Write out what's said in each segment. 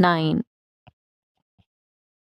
9।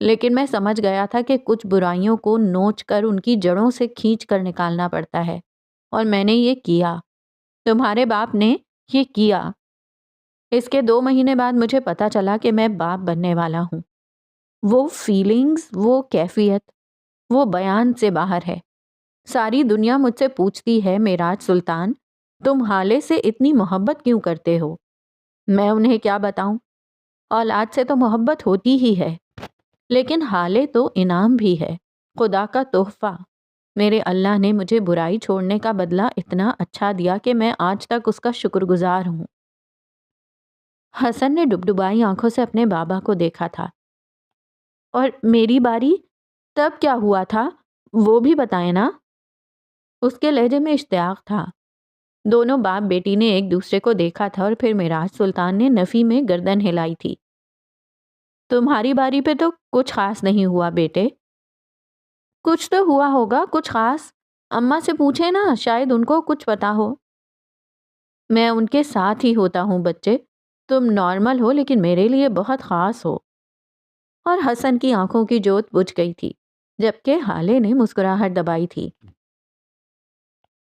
لیکن میں سمجھ گیا تھا کہ کچھ برائیوں کو نوچ کر ان کی جڑوں سے کھینچ کر نکالنا پڑتا ہے، اور میں نے یہ کیا۔ تمہارے باپ نے یہ کیا۔ اس کے 2 مہینے بعد مجھے پتا چلا کہ میں باپ بننے والا ہوں۔ وہ فیلنگز، وہ کیفیت، وہ بیان سے باہر ہے۔ ساری دنیا مجھ سے پوچھتی ہے معراج سلطان، تم حالے سے اتنی محبت کیوں کرتے ہو؟ میں انہیں کیا بتاؤں؟ اولاد سے تو محبت ہوتی ہی ہے، لیکن حالے تو انعام بھی ہے، خدا کا تحفہ۔ میرے اللہ نے مجھے برائی چھوڑنے کا بدلہ اتنا اچھا دیا کہ میں آج تک اس کا شکر گزار ہوں۔ حسن نے ڈبڈبائی آنکھوں سے اپنے بابا کو دیکھا تھا۔ اور میری باری؟ تب کیا ہوا تھا وہ بھی بتائیں نا۔ اس کے لہجے میں اشتیاق تھا۔ دونوں باپ بیٹی نے ایک دوسرے کو دیکھا تھا اور پھر معراج سلطان نے نفی میں گردن ہلائی تھی۔ تمہاری باری پہ تو کچھ خاص نہیں ہوا بیٹے۔ کچھ تو ہوا ہوگا، کچھ خاص۔ اماں سے پوچھے نا، شاید ان کو کچھ پتا ہو۔ میں ان کے ساتھ ہی ہوتا ہوں بچے، تم نارمل ہو لیکن میرے لیے بہت خاص ہو۔ اور حسن کی آنکھوں کی جوت بجھ گئی تھی، جبکہ حالے نے مسکراہٹ دبائی تھی۔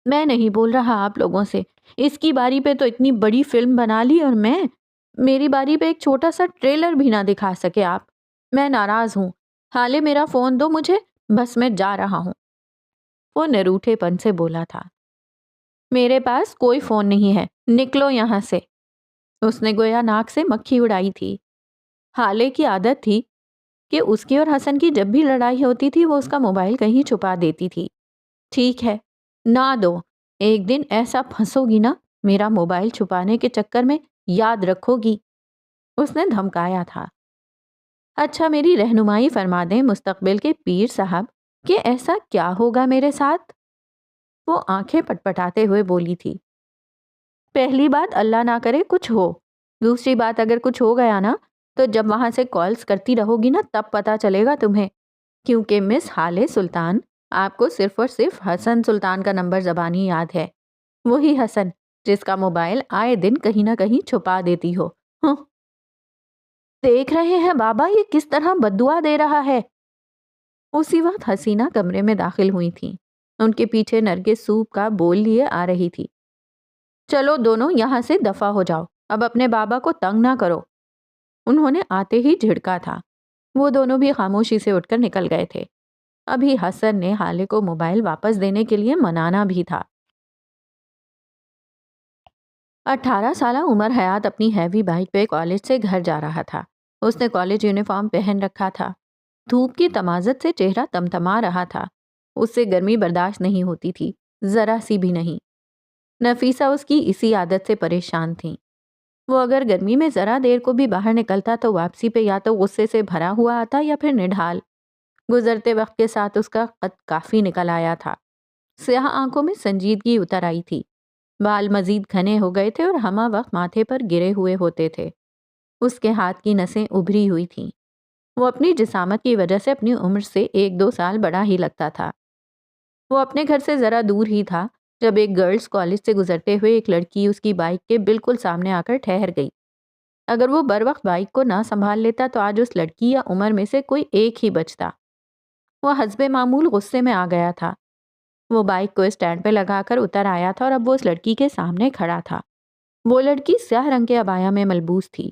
میں نہیں بول رہا آپ لوگوں سے، اس کی باری پہ تو اتنی بڑی فلم بنا لی اور میری باری پہ ایک چھوٹا سا ٹریلر بھی نہ دکھا سکے آپ۔ میں ناراض ہوں۔ حالے میرا فون دو مجھے، بس میں جا رہا ہوں۔ وہ نروٹھے پن سے بولا تھا۔ میرے پاس کوئی فون نہیں ہے، نکلو یہاں سے۔ اس نے گویا ناک سے مکھی اڑائی تھی۔ حالے کی عادت تھی کہ اس کی اور حسن کی جب بھی لڑائی ہوتی تھی وہ اس کا موبائل کہیں چھپا دیتی تھی۔ ٹھیک ہے، نہ دو، ایک دن ایسا پھنسو گی نا میرا موبائل چھپانے کے چکر میں، یاد رکھو گی، اس نے دھمکایا تھا۔ اچھا میری رہنمائی فرما دیں مستقبل کے پیر صاحب کہ ایسا کیا ہوگا میرے ساتھ؟ وہ آنکھیں پٹپٹاتے ہوئے بولی تھی۔ پہلی بات اللہ نہ کرے کچھ ہو، دوسری بات اگر کچھ ہو گیا نا تو جب وہاں سے کالز کرتی رہو گی نا تب پتا چلے گا تمہیں، کیونکہ مس حالے سلطان آپ کو صرف اور صرف حسن سلطان کا نمبر زبانی یاد ہے، وہی حسن جس کا موبائل آئے دن کہیں نہ کہیں چھپا دیتی ہو۔ دیکھ رہے ہیں بابا یہ کس طرح بددعا دے رہا ہے۔ اسی وقت حسینہ کمرے میں داخل ہوئی تھیں۔ ان کے پیچھے نرگس سوپ کا بول لیے آ رہی تھی۔ چلو دونوں یہاں سے دفع ہو جاؤ، اب اپنے بابا کو تنگ نہ کرو۔ انہوں نے آتے ہی جھڑکا تھا۔ وہ دونوں بھی خاموشی سے اٹھ کر نکل گئے تھے۔ ابھی حسن نے حالے کو موبائل واپس دینے کے لیے منانا بھی تھا۔ 18 سالہ عمر حیات اپنی ہیوی بائک پہ کالج سے گھر جا رہا تھا۔ اس نے کالج یونیفارم پہن رکھا تھا۔ دھوپ کی تمازت سے چہرہ تمتما رہا تھا۔ اس سے گرمی برداشت نہیں ہوتی تھی، ذرا سی بھی نہیں۔ نفیسہ اس کی اسی عادت سے پریشان تھیں۔ وہ اگر گرمی میں ذرا دیر کو بھی باہر نکلتا تو واپسی پہ یا تو غصے سے بھرا ہوا آتا یا پھر نڈھال۔ گزرتے وقت کے ساتھ اس کا قد کافی نکل آیا تھا۔ سیاہ آنکھوں میں سنجیدگی اتر آئی تھی۔ بال مزید گھنے ہو گئے تھے اور ہمہ وقت ماتھے پر گرے ہوئے ہوتے تھے۔ اس کے ہاتھ کی نسیں ابھری ہوئی تھیں۔ وہ اپنی جسامت کی وجہ سے اپنی عمر سے 1-2 سال بڑا ہی لگتا تھا۔ وہ اپنے گھر سے ذرا دور ہی تھا جب ایک گرلز کالج سے گزرتے ہوئے ایک لڑکی اس کی بائک کے بالکل سامنے آ کر ٹھہر گئی۔ اگر وہ بر وقت بائک کو نہ سنبھال لیتا تو آج اس لڑکی یا عمر میں سے کوئی ایک ہی بچتا۔ وہ حسب معمول غصے میں آ گیا تھا۔ وہ بائک کو اسٹینڈ پہ لگا کر اتر آیا تھا اور اب وہ اس لڑکی کے سامنے کھڑا تھا۔ وہ لڑکی سیاہ رنگ کے عبایا میں ملبوس تھی۔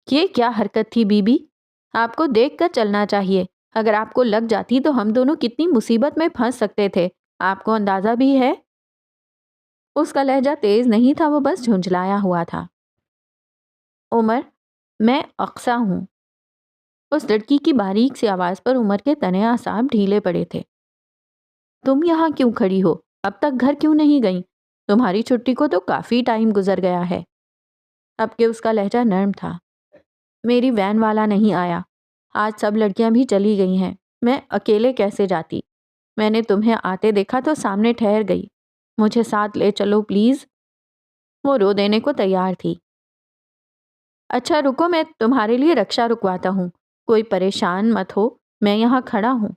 یہ کیا حرکت تھی بی بی؟ آپ کو دیکھ کر چلنا چاہیے۔ اگر آپ کو لگ جاتی تو ہم دونوں کتنی مصیبت میں پھنس سکتے تھے، آپ کو اندازہ بھی ہے؟ اس کا لہجہ تیز نہیں تھا، وہ بس جھنجھلایا ہوا تھا۔ عمر، میں اقصیٰ ہوں۔ اس لڑکی کی باریک سی آواز پر عمر کے تنے اعصاب ڈھیلے پڑے تھے۔ تم یہاں کیوں کھڑی ہو؟ اب تک گھر کیوں نہیں گئی؟ تمہاری چھٹی کو تو کافی ٹائم گزر گیا ہے۔ اب کہ اس کا لہجہ نرم تھا۔ میری وین والا نہیں آیا۔ آج سب لڑکیاں بھی چلی گئی ہیں، میں اکیلے کیسے جاتی؟ میں نے تمہیں آتے دیکھا تو سامنے ٹھہر گئی۔ مجھے ساتھ لے چلو پلیز۔ وہ رو دینے کو تیار تھی۔ اچھا رکو، میں تمہارے لیے رکشا رکواتا ہوں، کوئی پریشان مت ہو، میں یہاں کھڑا ہوں۔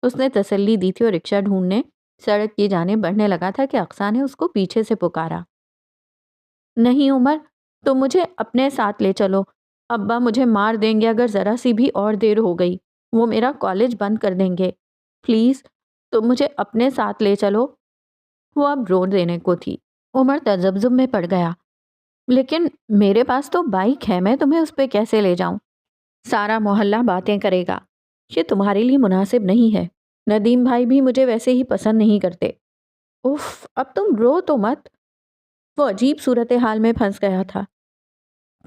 اس نے تسلی دی تھی اور رکشا ڈھونڈنے سڑک کی جانب بڑھنے لگا تھا کہ اقصیٰ نے اس کو پیچھے سے پکارا۔ نہیں عمر، تم مجھے اپنے ساتھ لے چلو، ابا مجھے مار دیں گے اگر ذرا سی بھی اور دیر ہو گئی، وہ میرا کالج بند کر دیں گے، پلیز تم مجھے اپنے ساتھ لے چلو۔ وہ اب رو دینے کو تھی۔ عمر تذبذب میں پڑ گیا، لیکن میرے پاس تو بائک ہے، میں تمہیں اس پہ کیسے لے جاؤں؟ سارا محلہ باتیں کرے گا، یہ تمہارے لیے مناسب نہیں ہے، ندیم بھائی بھی مجھے ویسے ہی پسند نہیں کرتے۔ اف اب تم رو تو مت۔ وہ عجیب صورتحال میں پھنس گیا تھا۔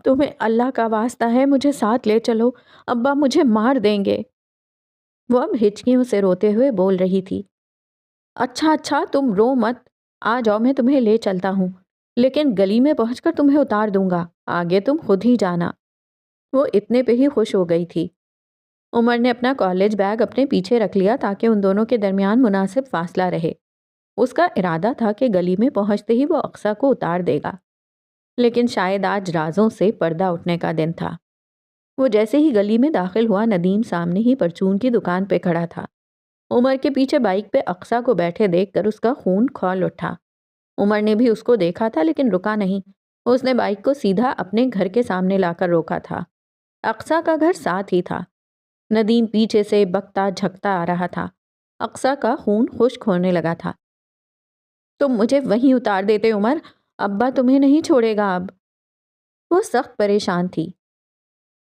تمہیں اللہ کا واسطہ ہے مجھے ساتھ لے چلو، ابا مجھے مار دیں گے۔ وہ اب ہچکیوں سے روتے ہوئے بول رہی تھی۔ اچھا اچھا تم رو مت، آ جاؤ میں تمہیں لے چلتا ہوں، لیکن گلی میں پہنچ کر تمہیں اتار دوں گا، آگے تم خود ہی جانا۔ وہ اتنے پہ ہی خوش ہو گئی تھی۔ عمر نے اپنا کالج بیگ اپنے پیچھے رکھ لیا تاکہ ان دونوں کے درمیان مناسب فاصلہ رہے۔ اس کا ارادہ تھا کہ گلی میں پہنچتے ہی وہ اقصیٰ کو اتار دے گا، لیکن شاید آج رازوں سے پردہ اٹھنے کا دن تھا۔ وہ جیسے ہی گلی میں داخل ہوا، ندیم سامنے ہی پرچون کی دکان پہ کھڑا تھا۔ عمر کے پیچھے بائک پہ اقصیٰ کو بیٹھے دیکھ کر اس کا خون کھول اٹھا۔ عمر نے بھی اس کو دیکھا تھا لیکن رکا نہیں، اس نے بائک کو سیدھا اپنے گھر کے سامنے لا کر روکا تھا۔ اقصیٰ کا گھر ساتھ ہی تھا۔ ندیم پیچھے سے بکتا جھکتا آ رہا تھا۔ اقصیٰ کا خون خشک ہونے لگا تھا۔ تم مجھے وہیں اتار دیتے عمر، ابا تمہیں نہیں چھوڑے گا اب۔ وہ سخت پریشان تھی۔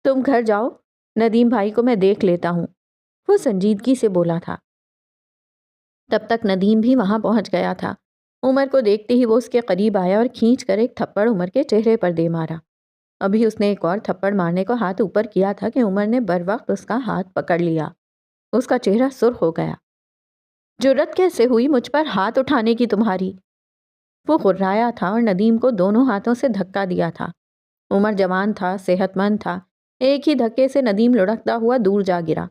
تم گھر جاؤ، ندیم بھائی کو میں دیکھ لیتا ہوں، وہ سنجیدگی سے بولا تھا۔ تب تک ندیم بھی وہاں پہنچ گیا تھا۔ عمر کو دیکھتے ہی وہ اس کے قریب آیا اور کھینچ کر ایک تھپڑ عمر کے چہرے پر دے مارا۔ ابھی اس نے ایک اور تھپڑ مارنے کو ہاتھ اوپر کیا تھا کہ عمر نے بر وقت اس کا ہاتھ پکڑ لیا۔ اس کا چہرہ سرخ ہو گیا۔ جرأت کیسے ہوئی مجھ پر ہاتھ اٹھانے کی تمہاری؟ وہ غرایا تھا اور ندیم کو دونوں ہاتھوں سے دھکا دیا تھا۔ عمر جوان تھا، صحت مند تھا، ایک ہی دھکے سے ندیم لڑکتا ہوا دور جا گرا۔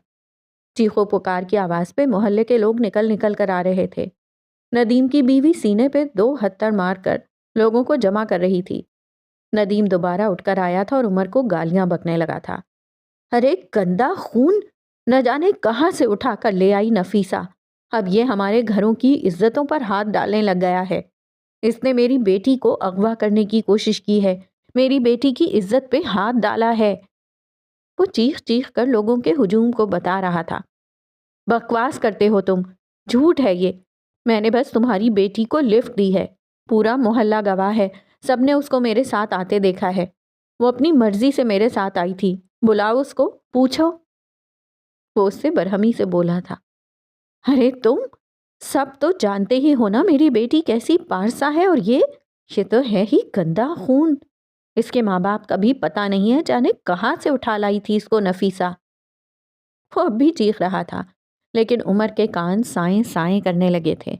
چیخو پکار کی آواز پہ محلے کے لوگ نکل نکل کر آ رہے تھے۔ ندیم کی بیوی سینے پہ 2 ہتھڑ مار کر لوگوں کو جمع کر رہی تھی۔ ندیم دوبارہ اٹھ کر آیا تھا اور عمر کو گالیاں بکنے لگا تھا۔ ارے گندا خون، نہ جانے کہاں سے اٹھا کر لے آئی نفیسہ، اب یہ ہمارے گھروں کی عزتوں پر ہاتھ ڈالنے لگ گیا ہے۔ اس نے میری بیٹی کو اغوا کرنے کی کوشش کی ہے، میری بیٹی کی عزت پہ ہاتھ ڈالا ہے۔ وہ چیخ چیخ کر لوگوں کے ہجوم کو بتا رہا تھا۔ بکواس کرتے ہو تم، جھوٹ ہے یہ، میں نے بس تمہاری بیٹی کو لفٹ دی ہے، پورا محلہ گواہ ہے، سب نے اس کو میرے ساتھ آتے دیکھا ہے، وہ اپنی مرضی سے میرے ساتھ آئی تھی، بلاؤ اس کو، پوچھو۔ وہ اس سے برہمی سے بولا تھا۔ ارے تم سب تو جانتے ہی ہو نا میری بیٹی کیسی پارسا ہے، اور یہ تو ہے ہی گندا خون۔ اس کے ماں باپ کا بھی پتہ نہیں ہے، جانے کہاں سے اٹھا لائی تھی اس کو نفیسہ۔ وہ اب بھی چیخ رہا تھا، لیکن عمر کے کان سائیں سائیں کرنے لگے تھے۔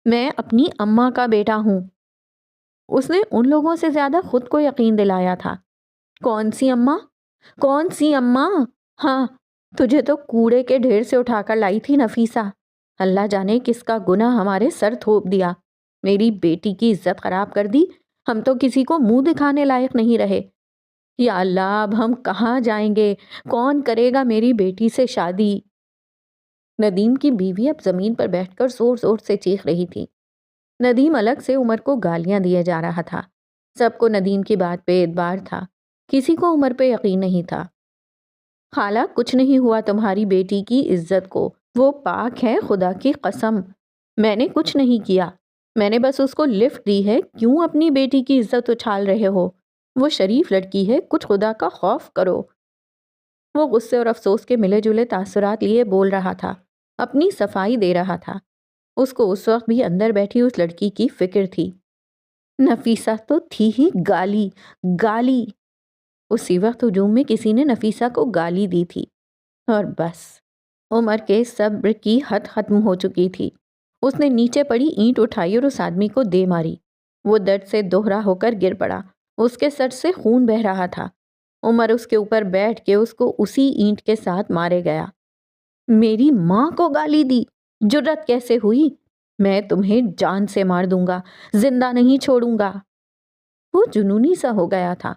میں اپنی اماں کا بیٹا ہوں۔ اس نے ان لوگوں سے زیادہ خود کو یقین دلایا تھا۔ کون سی اماں؟ کون سی اماں؟ ہاں، تجھے تو کوڑے کے ڈھیر سے اٹھا کر لائی تھی نفیسہ۔ اللہ جانے کس کا گناہ ہمارے سر تھوپ دیا، میری بیٹی کی عزت خراب کر دی، ہم تو کسی کو منہ دکھانے لائق نہیں رہے۔ یا اللہ، اب ہم کہاں جائیں گے؟ کون کرے گا میری بیٹی سے شادی؟ ندیم کی بیوی اب زمین پر بیٹھ کر زور زور سے چیخ رہی تھی۔ ندیم الگ سے عمر کو گالیاں دیے جا رہا تھا۔ سب کو ندیم کی بات پہ اعتبار تھا، کسی کو عمر پہ یقین نہیں تھا۔ خالہ کچھ نہیں ہوا تمہاری بیٹی کی عزت کو، وہ پاک ہے خدا کی قسم، میں نے کچھ نہیں کیا، میں نے بس اس کو لفٹ دی ہے، کیوں اپنی بیٹی کی عزت اچھال رہے ہو؟ وہ شریف لڑکی ہے، کچھ خدا کا خوف کرو۔ وہ غصے اور افسوس کے ملے جلے تاثرات لیے بول رہا تھا، اپنی صفائی دے رہا تھا۔ اس کو اس وقت بھی اندر بیٹھی اس لڑکی کی فکر تھی۔ نفیسہ تو تھی ہی گالی، گالی۔ اسی وقت ہجوم میں کسی نے نفیسہ کو گالی دی تھی، اور بس عمر کے صبر کی حد ختم ہو چکی تھی۔ اس نے نیچے پڑی اینٹ اٹھائی اور اس آدمی کو دے ماری۔ وہ درد سے دوہرا ہو کر گر پڑا، اس کے سر سے خون بہہ رہا تھا۔ عمر اس کے اوپر بیٹھ کے اس کو اسی اینٹ کے ساتھ مارے گیا۔ میری ماں کو گالی دی، جرأت کیسے ہوئی؟ میں تمہیں جان سے مار دوں گا، زندہ نہیں چھوڑوں گا۔ وہ جنونی سا ہو گیا تھا۔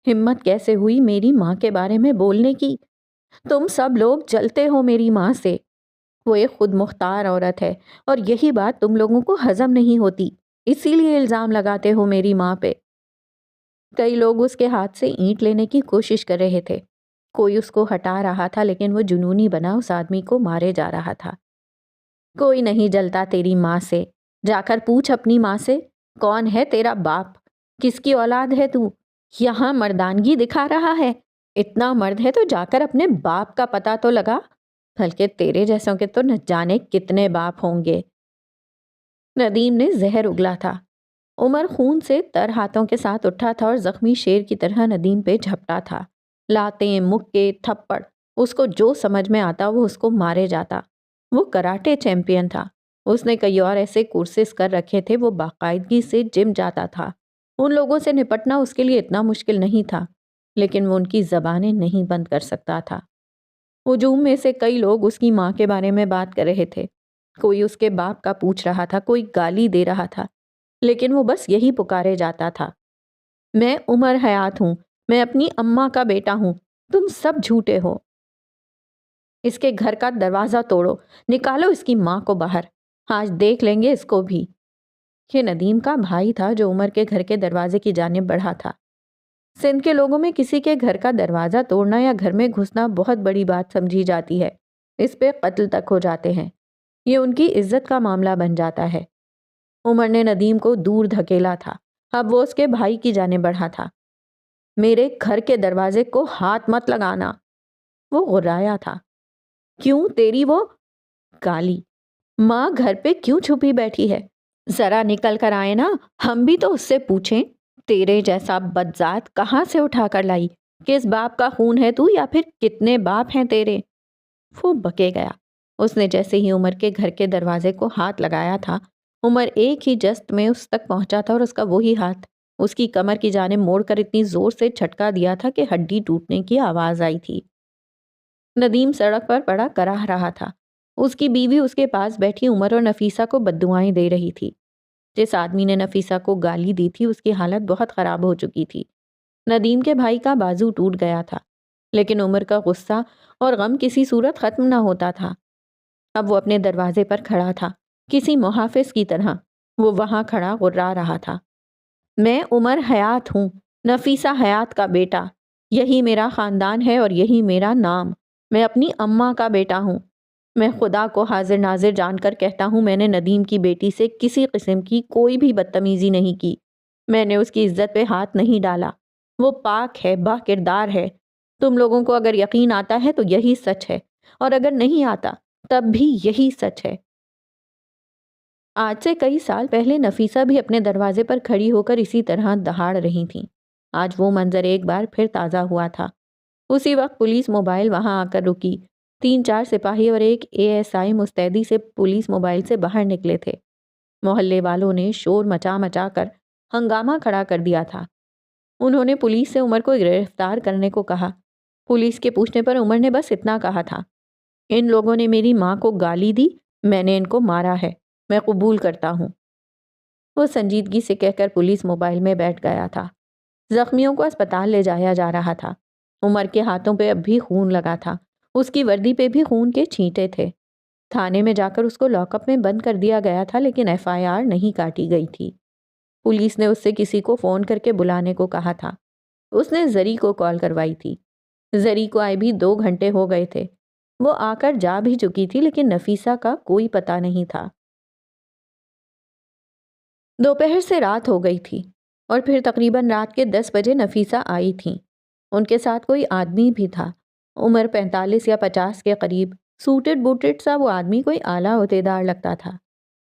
ہمت کیسے ہوئی میری ماں کے بارے میں بولنے کی؟ تم سب لوگ جلتے ہو میری ماں سے، وہ ایک خود مختار عورت ہے، اور یہی بات تم لوگوں کو ہضم نہیں ہوتی، اسی لیے الزام لگاتے ہو میری ماں پہ۔ کئی لوگ اس کے ہاتھ سے اینٹ لینے کی کوشش کر رہے تھے، کوئی اس کو ہٹا رہا تھا لیکن وہ جنونی بنا اس آدمی کو مارے جا رہا تھا۔ کوئی نہیں جلتا تیری ماں سے، جا کر پوچھ اپنی ماں سے کون ہے تیرا باپ، کس کی اولاد ہے تو، یہاں مردانگی دکھا رہا ہے؟ اتنا مرد ہے تو جا کر اپنے باپ کا پتہ تو لگا، بلکہ تیرے جیسوں کے تو نہ جانے کتنے باپ ہوں گے۔ ندیم نے زہر اگلا تھا۔ عمر خون سے تر ہاتھوں کے ساتھ اٹھا تھا اور زخمی شیر کی طرح ندیم پہ جھپٹا تھا۔ لاتیں، مکے، تھپڑ، اس کو جو سمجھ میں آتا وہ اس کو مارے جاتا۔ وہ کراٹے چیمپئن تھا، اس نے کئی اور ایسے کورسز کر رکھے تھے، وہ باقاعدگی سے جم جاتا تھا۔ ان لوگوں سے نپٹنا اس کے لیے اتنا مشکل نہیں تھا، لیکن وہ ان کی زبانیں نہیں بند کر سکتا تھا۔ ہجوم میں سے کئی لوگ اس کی ماں کے بارے میں بات کر رہے تھے، کوئی اس کے باپ کا پوچھ رہا تھا، کوئی گالی دے رہا تھا، لیکن وہ بس یہی پکارے جاتا تھا، میں عمر حیات ہوں، میں اپنی اماں کا بیٹا ہوں، تم سب جھوٹے ہو، اس کے گھر کا دروازہ توڑو، نکالو اس کی ماں کو باہر، آج دیکھ لیں گے اس کو بھی۔ یہ ندیم کا بھائی تھا جو عمر کے گھر کے دروازے کی جانب بڑھا تھا۔ سندھ کے لوگوں میں کسی کے گھر کا دروازہ توڑنا یا گھر میں گھسنا بہت بڑی بات سمجھی جاتی ہے، اس پہ قتل تک ہو جاتے ہیں، یہ ان کی عزت کا معاملہ بن جاتا ہے۔ عمر نے ندیم کو دور دھکیلا تھا، اب وہ اس کے بھائی کی جانب بڑھا تھا۔ میرے گھر کے دروازے کو ہاتھ مت لگانا، وہ غرایا تھا۔ کیوں تیری وہ گالی، ماں گھر پہ کیوں چھپی بیٹھی ہے؟ ذرا نکل کر آئے نا، ہم بھی تو اس سے پوچھیں، تیرے جیسا بدذات کہاں سے اٹھا کر لائی؟ کس باپ کا خون ہے تو، یا پھر کتنے باپ ہیں تیرے؟ وہ بکے گیا۔ اس نے جیسے ہی عمر کے گھر کے دروازے کو ہاتھ لگایا تھا، عمر ایک ہی جست میں اس تک پہنچا تھا اور اس کا وہی ہاتھ اس کی کمر کی جانب موڑ کر اتنی زور سے جھٹکا دیا تھا کہ ہڈی ٹوٹنے کی آواز آئی تھی۔ ندیم سڑک پر پڑا کراہ رہا تھا، اس کی بیوی اس کے پاس بیٹھی عمر اور نفیسہ کو بددعائیں دے رہی تھی۔ جس آدمی نے نفیسہ کو گالی دی تھی اس کی حالت بہت خراب ہو چکی تھی۔ ندیم کے بھائی کا بازو ٹوٹ گیا تھا، لیکن عمر کا غصہ اور غم کسی صورت ختم نہ ہوتا تھا۔ اب وہ اپنے دروازے پر کھڑا تھا، کسی محافظ کی طرح وہ وہاں کھڑا غرا رہا تھا، میں عمر حیات ہوں، نفیسہ حیات کا بیٹا، یہی میرا خاندان ہے اور یہی میرا نام، میں اپنی اماں کا بیٹا ہوں، میں خدا کو حاضر ناظر جان کر کہتا ہوں میں نے ندیم کی بیٹی سے کسی قسم کی کوئی بھی بدتمیزی نہیں کی، میں نے اس کی عزت پہ ہاتھ نہیں ڈالا، وہ پاک ہے، با کردار ہے، تم لوگوں کو اگر یقین آتا ہے تو یہی سچ ہے، اور اگر نہیں آتا تب بھی یہی سچ ہے۔ آج سے کئی سال پہلے نفیسہ بھی اپنے دروازے پر کھڑی ہو کر اسی طرح دہاڑ رہی تھیں۔ آج وہ منظر ایک بار پھر تازہ ہوا تھا۔ اسی وقت پولیس موبائل وہاں آ کر رکی، 3-4 سپاہی اور ایک ASI مستعدی سے پولیس موبائل سے باہر نکلے تھے۔ محلے والوں نے شور مچا مچا کر ہنگامہ کھڑا کر دیا تھا۔ انہوں نے پولیس سے عمر کو گرفتار کرنے کو کہا۔ پولیس کے پوچھنے پر عمر نے بس اتنا کہا تھا، ان لوگوں نے میری ماں کو گالی دی، میں نے ان کو مارا ہے، میں قبول کرتا ہوں۔ وہ سنجیدگی سے کہہ کر پولیس موبائل میں بیٹھ گیا تھا۔ زخمیوں کو اسپتال لے جایا جا رہا تھا۔ عمر کے ہاتھوں پہ اب بھی خون لگا تھا، اس کی وردی پہ بھی خون کے چھینٹے تھے۔ تھانے میں جا کر اس کو لاک اپ میں بند کر دیا گیا تھا، لیکن FIR نہیں کاٹی گئی تھی۔ پولیس نے اس سے کسی کو فون کر کے بلانے کو کہا تھا۔ اس نے زری کو کال کروائی تھی۔ زری کو آئے بھی 2 گھنٹے ہو گئے تھے، وہ آ کر جا بھی چکی تھی، لیکن نفیسہ کا کوئی پتہ نہیں تھا۔ دوپہر سے رات ہو گئی تھی اور پھر تقریباً رات کے 10 بجے نفیسہ آئی تھیں۔ ان کے ساتھ کوئی آدمی بھی تھا، عمر 45 یا 50 کے قریب، سوٹڈ بوٹڈ سا وہ آدمی کوئی اعلیٰ عہدیدار لگتا تھا۔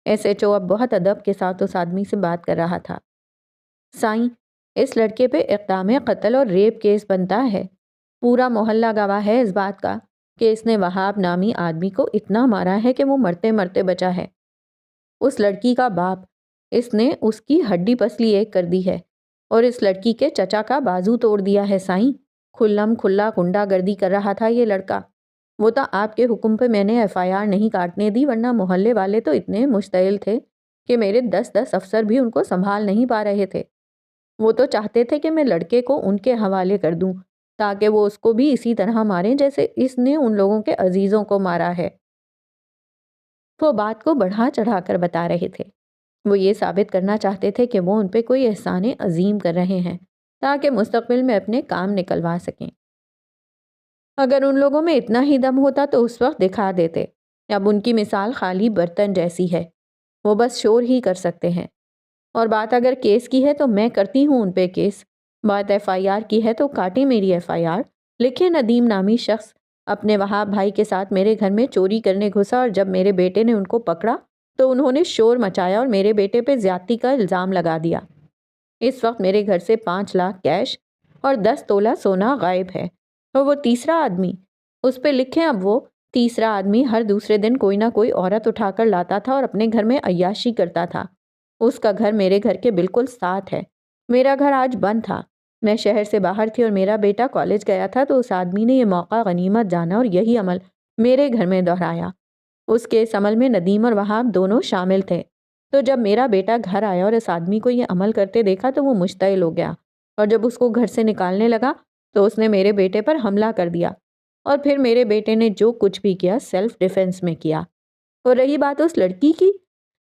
SHO اب بہت ادب کے ساتھ اس آدمی سے بات کر رہا تھا۔ سائیں، اس لڑکے پہ اقدام قتل اور ریپ کیس بنتا ہے، پورا محلہ گواہ ہے اس بات کا کہ اس نے وہاب نامی آدمی کو اتنا مارا ہے کہ وہ مرتے مرتے بچا ہے۔ اس لڑکی کا باپ، اس نے اس کی ہڈی پسلی ایک کر دی ہے اور اس لڑکی کے چچا کا بازو توڑ دیا ہے۔ سائیں، کھلم کھلا غنڈہ گردی کر رہا تھا یہ لڑکا۔ وہ تو آپ کے حکم پہ میں نے FIR نہیں کاٹنے دی، ورنہ محلے والے تو اتنے مشتعل تھے کہ میرے 10 افسر بھی ان کو سنبھال نہیں پا رہے تھے۔ وہ تو چاہتے تھے کہ میں لڑکے کو ان کے حوالے کر دوں تاکہ وہ اس کو بھی اسی طرح ماریں جیسے اس نے ان لوگوں کے عزیزوں کو مارا ہے۔ وہ بات کو بڑھا چڑھا کر بتا رہے تھے۔ وہ یہ ثابت کرنا چاہتے تھے کہ وہ ان پہ کوئی احسان عظیم کر رہے ہیں تاکہ مستقبل میں اپنے کام نکلوا سکیں۔ اگر ان لوگوں میں اتنا ہی دم ہوتا تو اس وقت دکھا دیتے۔ اب ان کی مثال خالی برتن جیسی ہے، وہ بس شور ہی کر سکتے ہیں۔ اور بات اگر کیس کی ہے تو میں کرتی ہوں ان پہ کیس، بات ایف آئی آر کی ہے تو کاٹی میری ایف آئی آر۔ لکھے ندیم نامی شخص اپنے وہاب بھائی کے ساتھ میرے گھر میں چوری کرنے گھسا، اور جب میرے بیٹے نے ان کو پکڑا تو انہوں نے شور مچایا اور میرے بیٹے پہ زیادتی کا الزام لگا دیا۔ اس وقت میرے گھر سے 5 لاکھ کیش اور 10 تولہ سونا غائب ہے۔ اور وہ تیسرا آدمی، اس پہ لکھیں اب وہ تیسرا آدمی ہر دوسرے دن کوئی نہ کوئی عورت اٹھا کر لاتا تھا اور اپنے گھر میں عیاشی کرتا تھا۔ اس کا گھر میرے گھر کے بالکل ساتھ ہے۔ میرا گھر آج بند تھا، میں شہر سے باہر تھی اور میرا بیٹا کالج گیا تھا، تو اس آدمی نے یہ موقع غنیمت جانا اور یہی عمل میرے گھر میں دہرایا۔ اس کے اس عمل میں ندیم اور وہاب دونوں شامل تھے۔ تو جب میرا بیٹا گھر آیا اور اس آدمی کو یہ عمل کرتے دیکھا تو وہ مشتعل ہو گیا، اور جب اس کو گھر سے نکالنے لگا تو اس نے میرے بیٹے پر حملہ کر دیا، اور پھر میرے بیٹے نے جو کچھ بھی کیا سیلف ڈیفenس میں کیا۔ اور رہی بات اس لڑکی کی،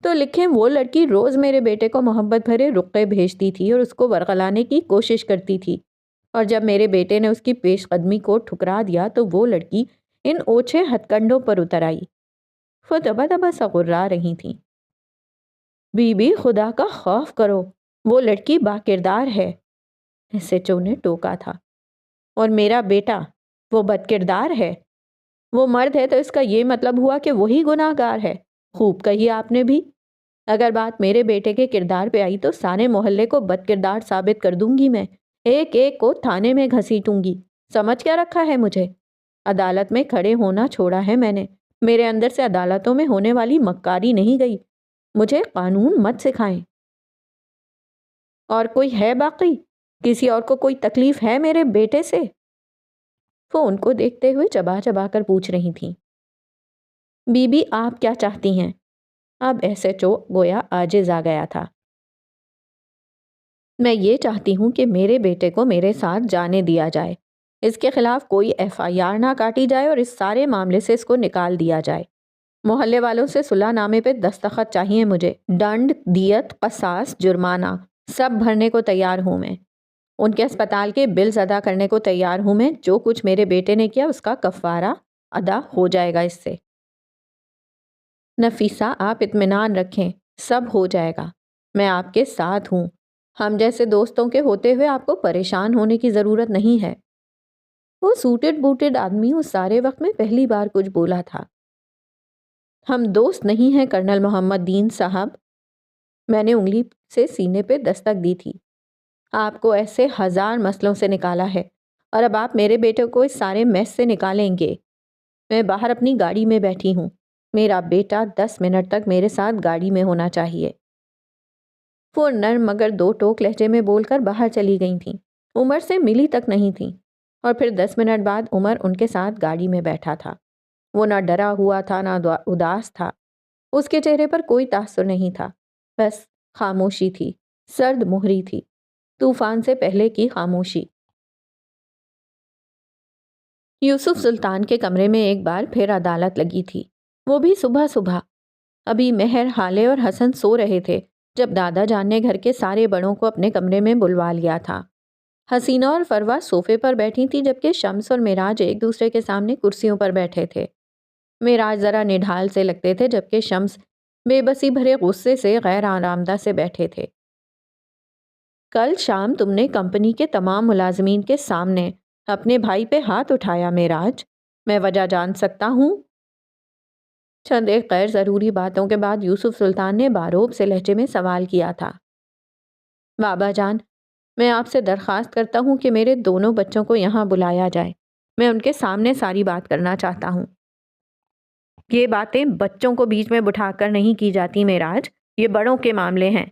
تو لکھیں وہ لڑکی روز میرے بیٹے کو محبت بھرے رقعے بھیجتی تھی اور اس کو ورغلانے کی کوشش کرتی تھی، اور جب میرے بیٹے نے اس کی پیش قدمی کو ٹھکرا دیا تو وہ لڑکی ان اوچھے ہتھ کنڈوں پر اتر آئی۔ وہ دبا دبا سا غرا رہی تھیں۔ بی بی خدا کا خوف کرو، وہ لڑکی با کردار ہے، ایس ایچ او نے ٹوکا تھا۔ اور میرا بیٹا وہ بد کردار ہے؟ وہ مرد ہے تو اس کا یہ مطلب ہوا کہ وہی گناہ گار ہے؟ خوب کہی آپ نے بھی۔ اگر بات میرے بیٹے کے کردار پہ آئی تو سارے محلے کو بد کردار ثابت کر دوں گی میں، ایک ایک کو تھانے میں گھسیٹوں گی۔ سمجھ کیا رکھا ہے مجھے؟ عدالت میں کھڑے ہونا چھوڑا ہے میں نے، میرے اندر سے عدالتوں میں ہونے والی مکاری نہیں گئی۔ مجھے قانون مت سکھائیں۔ اور کوئی ہے باقی؟ کسی اور کو کوئی تکلیف ہے میرے بیٹے سے؟ وہ ان کو دیکھتے ہوئے چبا چبا کر پوچھ رہی تھیں۔ بی بی آپ کیا چاہتی ہیں؟ اب ایس ایچ او گویا عاجز آ گیا تھا۔ میں یہ چاہتی ہوں کہ میرے بیٹے کو میرے ساتھ جانے دیا جائے، اس کے خلاف کوئی ایف آئی آر نہ کاٹی جائے اور اس سارے معاملے سے اس کو نکال دیا جائے۔ محلے والوں سے صلح نامے پہ دستخط چاہیے مجھے، ڈنڈ، دیت، قصاص، جرمانہ سب بھرنے کو تیار ہوں میں۔ ان کے اسپتال کے بلز ادا کرنے کو تیار ہوں میں، جو کچھ میرے بیٹے نے کیا اس کا کفارہ ادا ہو جائے گا اس سے۔ نفیسہ آپ اطمینان رکھیں، سب ہو جائے گا، میں آپ کے ساتھ ہوں۔ ہم جیسے دوستوں کے ہوتے ہوئے آپ کو پریشان ہونے کی ضرورت نہیں ہے۔ وہ سوٹڈ بوٹڈ آدمی اس سارے وقت میں پہلی بار کچھ بولا تھا۔ ہم دوست نہیں ہیں کرنل محمد دین صاحب، میں نے انگلی سے سینے پہ دستک دی تھی۔ آپ کو ایسے 1000 مسئلوں سے نکالا ہے، اور اب آپ میرے بیٹے کو اس سارے میس سے نکالیں گے۔ میں باہر اپنی گاڑی میں بیٹھی ہوں، میرا بیٹا 10 منٹ تک میرے ساتھ گاڑی میں ہونا چاہیے۔ وہ نرم مگر 2 ٹوک لہجے میں بول کر باہر چلی گئی تھیں، عمر سے ملی تک نہیں تھیں۔ اور پھر 10 منٹ بعد عمر ان کے ساتھ گاڑی میں بیٹھا تھا۔ وہ نہ ڈرا ہوا تھا نہ اداس تھا، اس کے چہرے پر کوئی تاثر نہیں تھا، بس خاموشی تھی، سرد مہری تھی، طوفان سے پہلے کی خاموشی۔ یوسف سلطان کے کمرے میں ایک بار پھر عدالت لگی تھی، وہ بھی صبح صبح۔ ابھی مہر، حالے اور حسن سو رہے تھے جب دادا جان نے گھر کے سارے بڑوں کو اپنے کمرے میں بلوا لیا تھا۔ حسینہ اور فروا صوفے پر بیٹھی تھی، جبکہ شمس اور معراج ایک دوسرے کے سامنے کرسیوں پر بیٹھے تھے۔ معراج ذرا نڈھال سے لگتے تھے، جبکہ شمس بے بسی بھرے غصے سے غیر آرامدہ سے بیٹھے تھے۔ کل شام تم نے کمپنی کے تمام ملازمین کے سامنے اپنے بھائی پہ ہاتھ اٹھایا معراج، میں وجہ جان سکتا ہوں؟ چند ایک غیر ضروری باتوں کے بعد یوسف سلطان نے باروب سے لہجے میں سوال کیا تھا۔ بابا جان، میں آپ سے درخواست کرتا ہوں کہ میرے دونوں بچوں کو یہاں بلایا جائے، میں ان کے سامنے ساری بات کرنا چاہتا ہوں۔ یہ باتیں بچوں کو بیچ میں بٹھا کر نہیں کی جاتی معراج، یہ بڑوں کے معاملے ہیں۔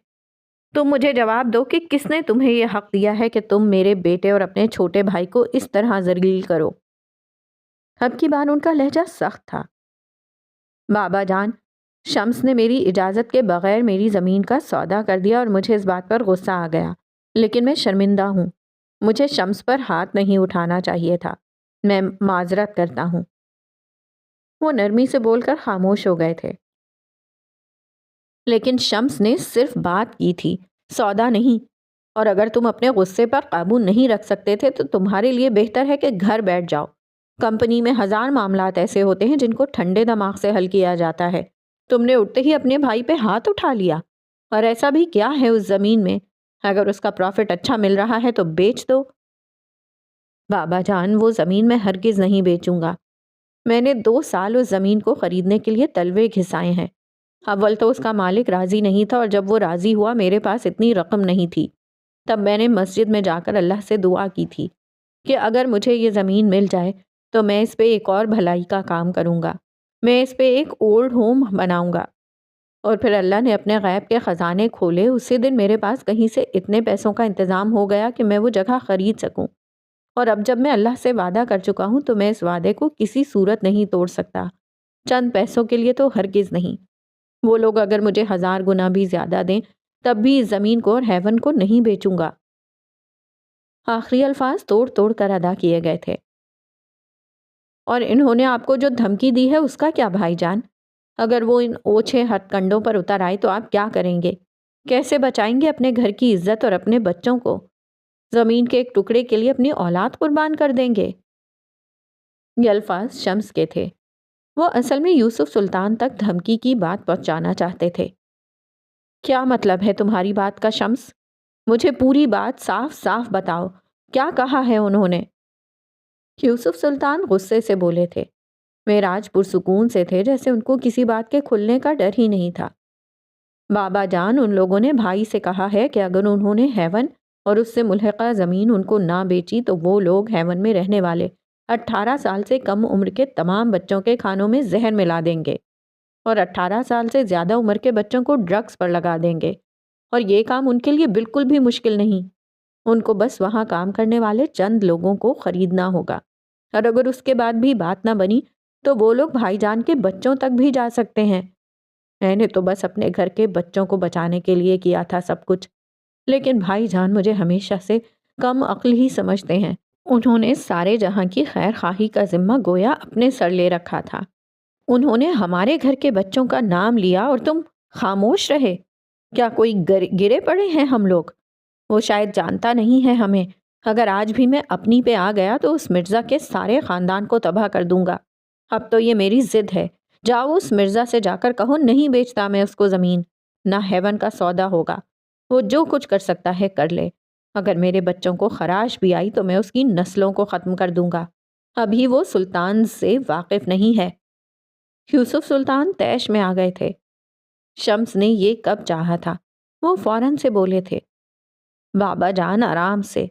تم مجھے جواب دو کہ کس نے تمہیں یہ حق دیا ہے کہ تم میرے بیٹے اور اپنے چھوٹے بھائی کو اس طرح ذلیل کرو؟ اب کی بار ان کا لہجہ سخت تھا۔ بابا جان، شمس نے میری اجازت کے بغیر میری زمین کا سودا کر دیا اور مجھے اس بات پر غصہ آ گیا، لیکن میں شرمندہ ہوں۔ مجھے شمس پر ہاتھ نہیں اٹھانا چاہیے تھا، میں معذرت کرتا ہوں۔ وہ نرمی سے بول کر خاموش ہو گئے تھے۔ لیکن شمس نے صرف بات کی تھی، سودا نہیں۔ اور اگر تم اپنے غصے پر قابو نہیں رکھ سکتے تھے تو تمہارے لیے بہتر ہے کہ گھر بیٹھ جاؤ۔ کمپنی میں ہزار معاملات ایسے ہوتے ہیں جن کو ٹھنڈے دماغ سے حل کیا جاتا ہے۔ تم نے اٹھتے ہی اپنے بھائی پہ ہاتھ اٹھا لیا، اور ایسا بھی کیا ہے اس زمین میں؟ اگر اس کا پروفٹ اچھا مل رہا ہے تو بیچ دو۔ بابا جان، وہ زمین میں ہرگز نہیں بیچوں گا۔ میں نے 2 سال اس زمین کو خریدنے کے لیے تلوے گھسائے ہیں۔ اول تو اس کا مالک راضی نہیں تھا، اور جب وہ راضی ہوا میرے پاس اتنی رقم نہیں تھی۔ تب میں نے مسجد میں جا کر اللہ سے دعا کی تھی کہ اگر مجھے یہ زمین مل جائے تو میں اس پہ ایک اور بھلائی کا کام کروں گا، میں اس پہ ایک اولڈ ہوم بناؤں گا۔ اور پھر اللہ نے اپنے غیب کے خزانے کھولے، اسی دن میرے پاس کہیں سے اتنے پیسوں کا انتظام ہو گیا کہ میں وہ جگہ خرید سکوں۔ اور اب جب میں اللہ سے وعدہ کر چکا ہوں تو میں اس وعدے کو کسی صورت نہیں توڑ سکتا، چند پیسوں کے لیے تو ہرگز نہیں۔ وہ لوگ اگر مجھے 1000 گنا بھی زیادہ دیں تب بھی اس زمین کو اور ہیون کو نہیں بیچوں گا۔ آخری الفاظ توڑ توڑ کر ادا کیے گئے تھے۔ اور انہوں نے آپ کو جو دھمکی دی ہے اس کا کیا بھائی جان؟ اگر وہ ان اوچھے ہتھ کنڈوں پر اتر آئے تو آپ کیا کریں گے؟ کیسے بچائیں گے اپنے گھر کی عزت اور اپنے بچوں کو؟ زمین کے ایک ٹکڑے کے لیے اپنی اولاد قربان کر دیں گے؟ یہ الفاظ شمس کے تھے۔ وہ اصل میں یوسف سلطان تک دھمکی کی بات پہنچانا چاہتے تھے۔ کیا مطلب ہے تمہاری بات کا شمس؟ مجھے پوری بات صاف صاف بتاؤ، کیا کہا ہے انہوں نے؟ یوسف سلطان غصے سے بولے تھے۔ معراج پرسکون سے تھے، جیسے ان کو کسی بات کے کھلنے کا ڈر ہی نہیں تھا۔ بابا جان، ان لوگوں نے بھائی سے کہا ہے کہ اگر انہوں نے ہیون اور اس سے ملحقہ زمین ان کو نہ بیچی تو وہ لوگ ہیون میں رہنے والے 18 سال سے کم عمر کے تمام بچوں کے کھانوں میں زہر ملا دیں گے، اور 18 سال سے زیادہ عمر کے بچوں کو ڈرگز پر لگا دیں گے۔ اور یہ کام ان کے لیے بالکل بھی مشکل نہیں۔ ان کو بس وہاں کام کرنے والے چند لوگوں کو خریدنا ہوگا، اور اگر اس کے بعد بھی بات نہ بنی تو وہ لوگ بھائی جان کے بچوں تک بھی جا سکتے ہیں۔ میں نے تو بس اپنے گھر کے بچوں کو بچانے کے لیے کیا تھا سب کچھ، لیکن بھائی جان مجھے ہمیشہ سے کم عقل ہی سمجھتے ہیں۔ انہوں نے سارے جہاں کی خیر خواہی کا ذمہ گویا اپنے سر لے رکھا تھا۔ انہوں نے ہمارے گھر کے بچوں کا نام لیا اور تم خاموش رہے۔ کیا کوئی گرے پڑے ہیں ہم لوگ؟ وہ شاید جانتا نہیں ہے ہمیں۔ اگر آج بھی میں اپنی پہ آ گیا تو اس مرزا کے سارے خاندان کو تباہ کر دوں گا۔ اب تو یہ میری ضد ہے۔ جاؤ اس مرزا سے جا کر کہو نہیں بیچتا میں اس کو زمین، نہ ہیون کا سودا ہوگا۔ وہ جو کچھ کر سکتا ہے کر لے۔ اگر میرے بچوں کو خراش بھی آئی تو میں اس کی نسلوں کو ختم کر دوں گا۔ ابھی وہ سلطان سے واقف نہیں ہے۔ یوسف سلطان طیش میں آ گئے تھے۔ شمس نے یہ کب چاہا تھا؟ وہ فوراً سے بولے تھے، بابا جان آرام سے،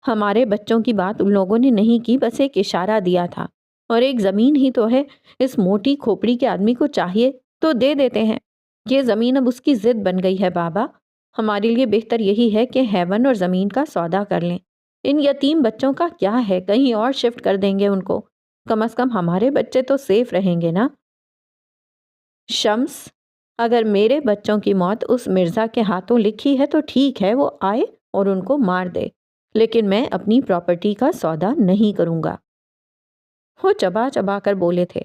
ہمارے بچوں کی بات ان لوگوں نے نہیں کی، بس ایک اشارہ دیا تھا، اور ایک زمین ہی تو ہے، اس موٹی کھوپڑی کے آدمی کو چاہیے تو دے دیتے ہیں۔ یہ زمین اب اس کی ضد بن گئی ہے بابا۔ ہمارے لیے بہتر یہی ہے کہ ہیون اور زمین کا سودا کر لیں۔ ان یتیم بچوں کا کیا ہے، کہیں اور شفٹ کر دیں گے ان کو، کم از کم ہمارے بچے تو سیف رہیں گے نا۔ شمس، اگر میرے بچوں کی موت اس مرزا کے ہاتھوں لکھی ہے تو ٹھیک ہے، وہ آئے اور ان کو مار دے، لیکن میں اپنی پراپرٹی کا سودا نہیں کروں گا۔ وہ چبا چبا کر بولے تھے،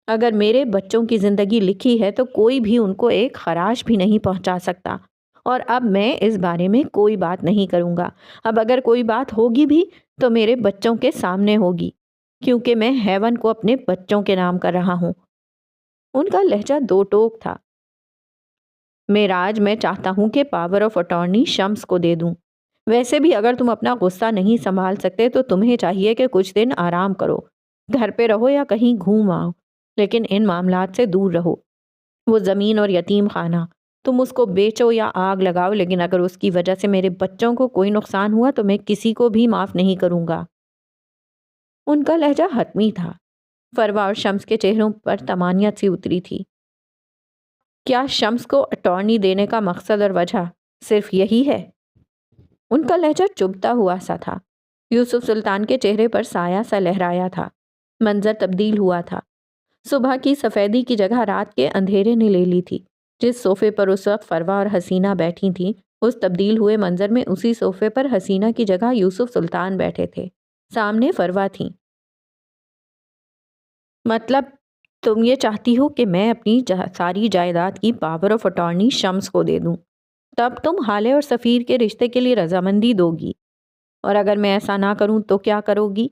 اگر میرے بچوں کی زندگی لکھی ہے تو کوئی بھی ان کو ایک خراش بھی نہیں پہنچا سکتا، اور اب میں اس بارے میں کوئی بات نہیں کروں گا۔ اب اگر کوئی بات ہوگی بھی تو میرے بچوں کے سامنے ہوگی، کیونکہ میں ہیون کو اپنے بچوں کے نام کر رہا ہوں۔ ان کا لہجہ دو ٹوک تھا۔ معراج، میں چاہتا ہوں کہ پاور آف اٹارنی شمس کو دے دوں۔ ویسے بھی اگر تم اپنا غصہ نہیں سنبھال سکتے تو تمہیں چاہیے کہ کچھ دن آرام کرو، گھر پہ رہو یا کہیں گھوم آؤ، لیکن ان معاملات سے دور رہو۔ وہ زمین اور یتیم خانہ، تم اس کو بیچو یا آگ لگاؤ، لیکن اگر اس کی وجہ سے میرے بچوں کو کوئی نقصان ہوا تو میں کسی کو بھی معاف نہیں کروں گا۔ ان کا لہجہ حتمی تھا۔ فروا اور شمس کے چہروں پر طمانینت سی اتری تھی۔ کیا شمس کو اٹارنی دینے کا مقصد اور وجہ صرف یہی ہے؟ ان کا لہجہ چبھتا ہوا سا تھا۔ یوسف سلطان کے چہرے پر سایہ سا لہرایا تھا۔ منظر تبدیل ہوا تھا۔ صبح کی سفیدی کی جگہ رات کے اندھیرے نے لے لی تھی۔ جس صوفے پر اس وقت فروا اور حسینہ بیٹھی تھیں، اس تبدیل ہوئے منظر میں اسی صوفے پر حسینہ کی جگہ یوسف سلطان بیٹھے تھے۔ سامنے فروا تھیں۔ مطلب تم یہ چاہتی ہو کہ میں اپنی ساری جائیداد کی پاور آف اٹارنی شمس کو دے دوں؟ تب تم حالے اور سفیر کے رشتے کے لیے رضامندی دو گی، اور اگر میں ایسا نہ کروں تو کیا کرو گی؟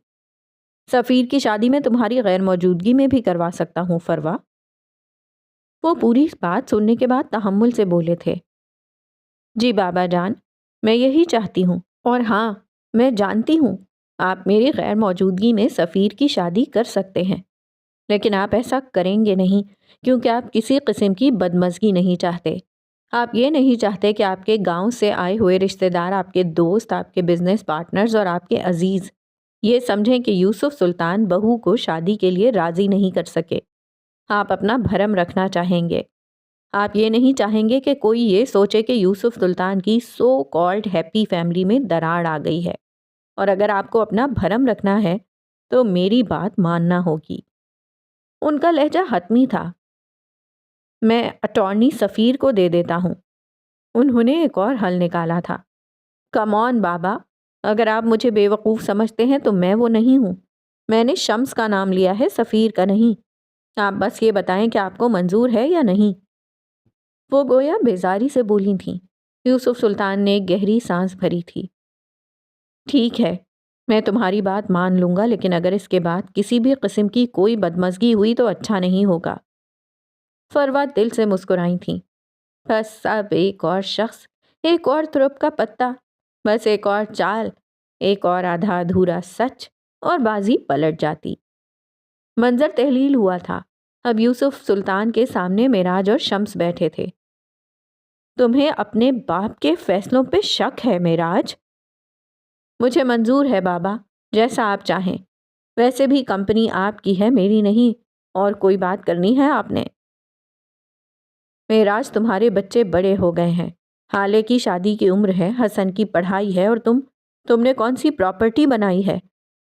سفیر کی شادی میں تمہاری غیر موجودگی میں بھی کروا سکتا ہوں فروا۔ وہ پوری بات سننے کے بعد تحمل سے بولے تھے، جی بابا جان، میں یہی چاہتی ہوں، اور ہاں، میں جانتی ہوں آپ میری غیر موجودگی میں سفیر کی شادی کر سکتے ہیں، لیکن آپ ایسا کریں گے نہیں کیونکہ آپ کسی قسم کی بدمزگی نہیں چاہتے۔ آپ یہ نہیں چاہتے کہ آپ کے گاؤں سے آئے ہوئے رشتہ دار، آپ کے دوست، آپ کے بزنس پارٹنرز اور آپ کے عزیز یہ سمجھیں کہ یوسف سلطان بہو کو شادی کے لیے راضی نہیں کر سکے۔ آپ اپنا بھرم رکھنا چاہیں گے۔ آپ یہ نہیں چاہیں گے کہ کوئی یہ سوچے کہ یوسف سلطان کی سو کالڈ ہیپی فیملی میں دراڑ آ گئی ہے، اور اگر آپ کو اپنا بھرم رکھنا ہے تو میری بات ماننا ہوگی۔ ان کا لہجہ حتمی تھا۔ میں اٹارنی سفیر کو دے دیتا ہوں۔ انہوں نے ایک اور حل نکالا تھا۔ کم آن بابا، اگر آپ مجھے بے وقوف سمجھتے ہیں تو میں وہ نہیں ہوں۔ میں نے شمس کا نام لیا ہے، سفیر کا نہیں۔ آپ بس یہ بتائیں کہ آپ کو منظور ہے یا نہیں۔ وہ گویا بیزاری سے بولی تھیں۔ یوسف سلطان نے ایک گہری سانس بھری تھی۔ ٹھیک ہے، میں تمہاری بات مان لوں گا، لیکن اگر اس کے بعد کسی بھی قسم کی کوئی بدمزگی ہوئی تو اچھا نہیں ہوگا۔ فروا دل سے مسکرائی تھیں۔ بس اب ایک اور شخص، ایک اور ترپ کا پتا، بس ایک اور چال، ایک اور آدھا ادھورا سچ، اور بازی پلٹ جاتی۔ منظر تحلیل ہوا تھا۔ اب یوسف سلطان کے سامنے معراج اور شمس بیٹھے تھے۔ تمہیں اپنے باپ کے فیصلوں پہ شک ہے معراج؟ مجھے منظور ہے بابا، جیسا آپ چاہیں۔ ویسے بھی کمپنی آپ کی ہے، میری نہیں۔ اور کوئی بات کرنی ہے آپ نے؟ معراج، تمہارے بچے بڑے ہو گئے ہیں، حالے کی شادی کی عمر ہے، حسن کی پڑھائی ہے، اور تم نے کون سی پراپرٹی بنائی ہے؟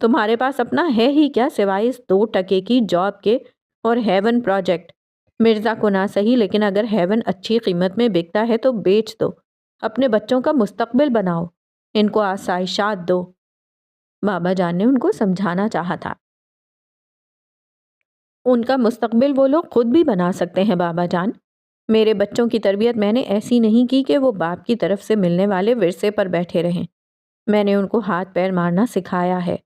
تمہارے پاس اپنا ہے ہی کیا سوائے اس 2% کی جاب کے اور ہیون پروجیکٹ؟ مرزا کو نہ صحیح، لیکن اگر ہیون اچھی قیمت میں بکتا ہے تو بیچ دو، اپنے بچوں کا مستقبل بناؤ، ان کو آسائشات دو۔ بابا جان نے ان کو سمجھانا چاہا تھا۔ ان کا مستقبل وہ لوگ خود بھی بنا سکتے ہیں بابا جان۔ میرے بچوں کی تربیت میں نے ایسی نہیں کی کہ وہ باپ کی طرف سے ملنے والے ورثے پر بیٹھے رہیں۔ میں نے ان کو ہاتھ پیر مارنا سکھایا ہے،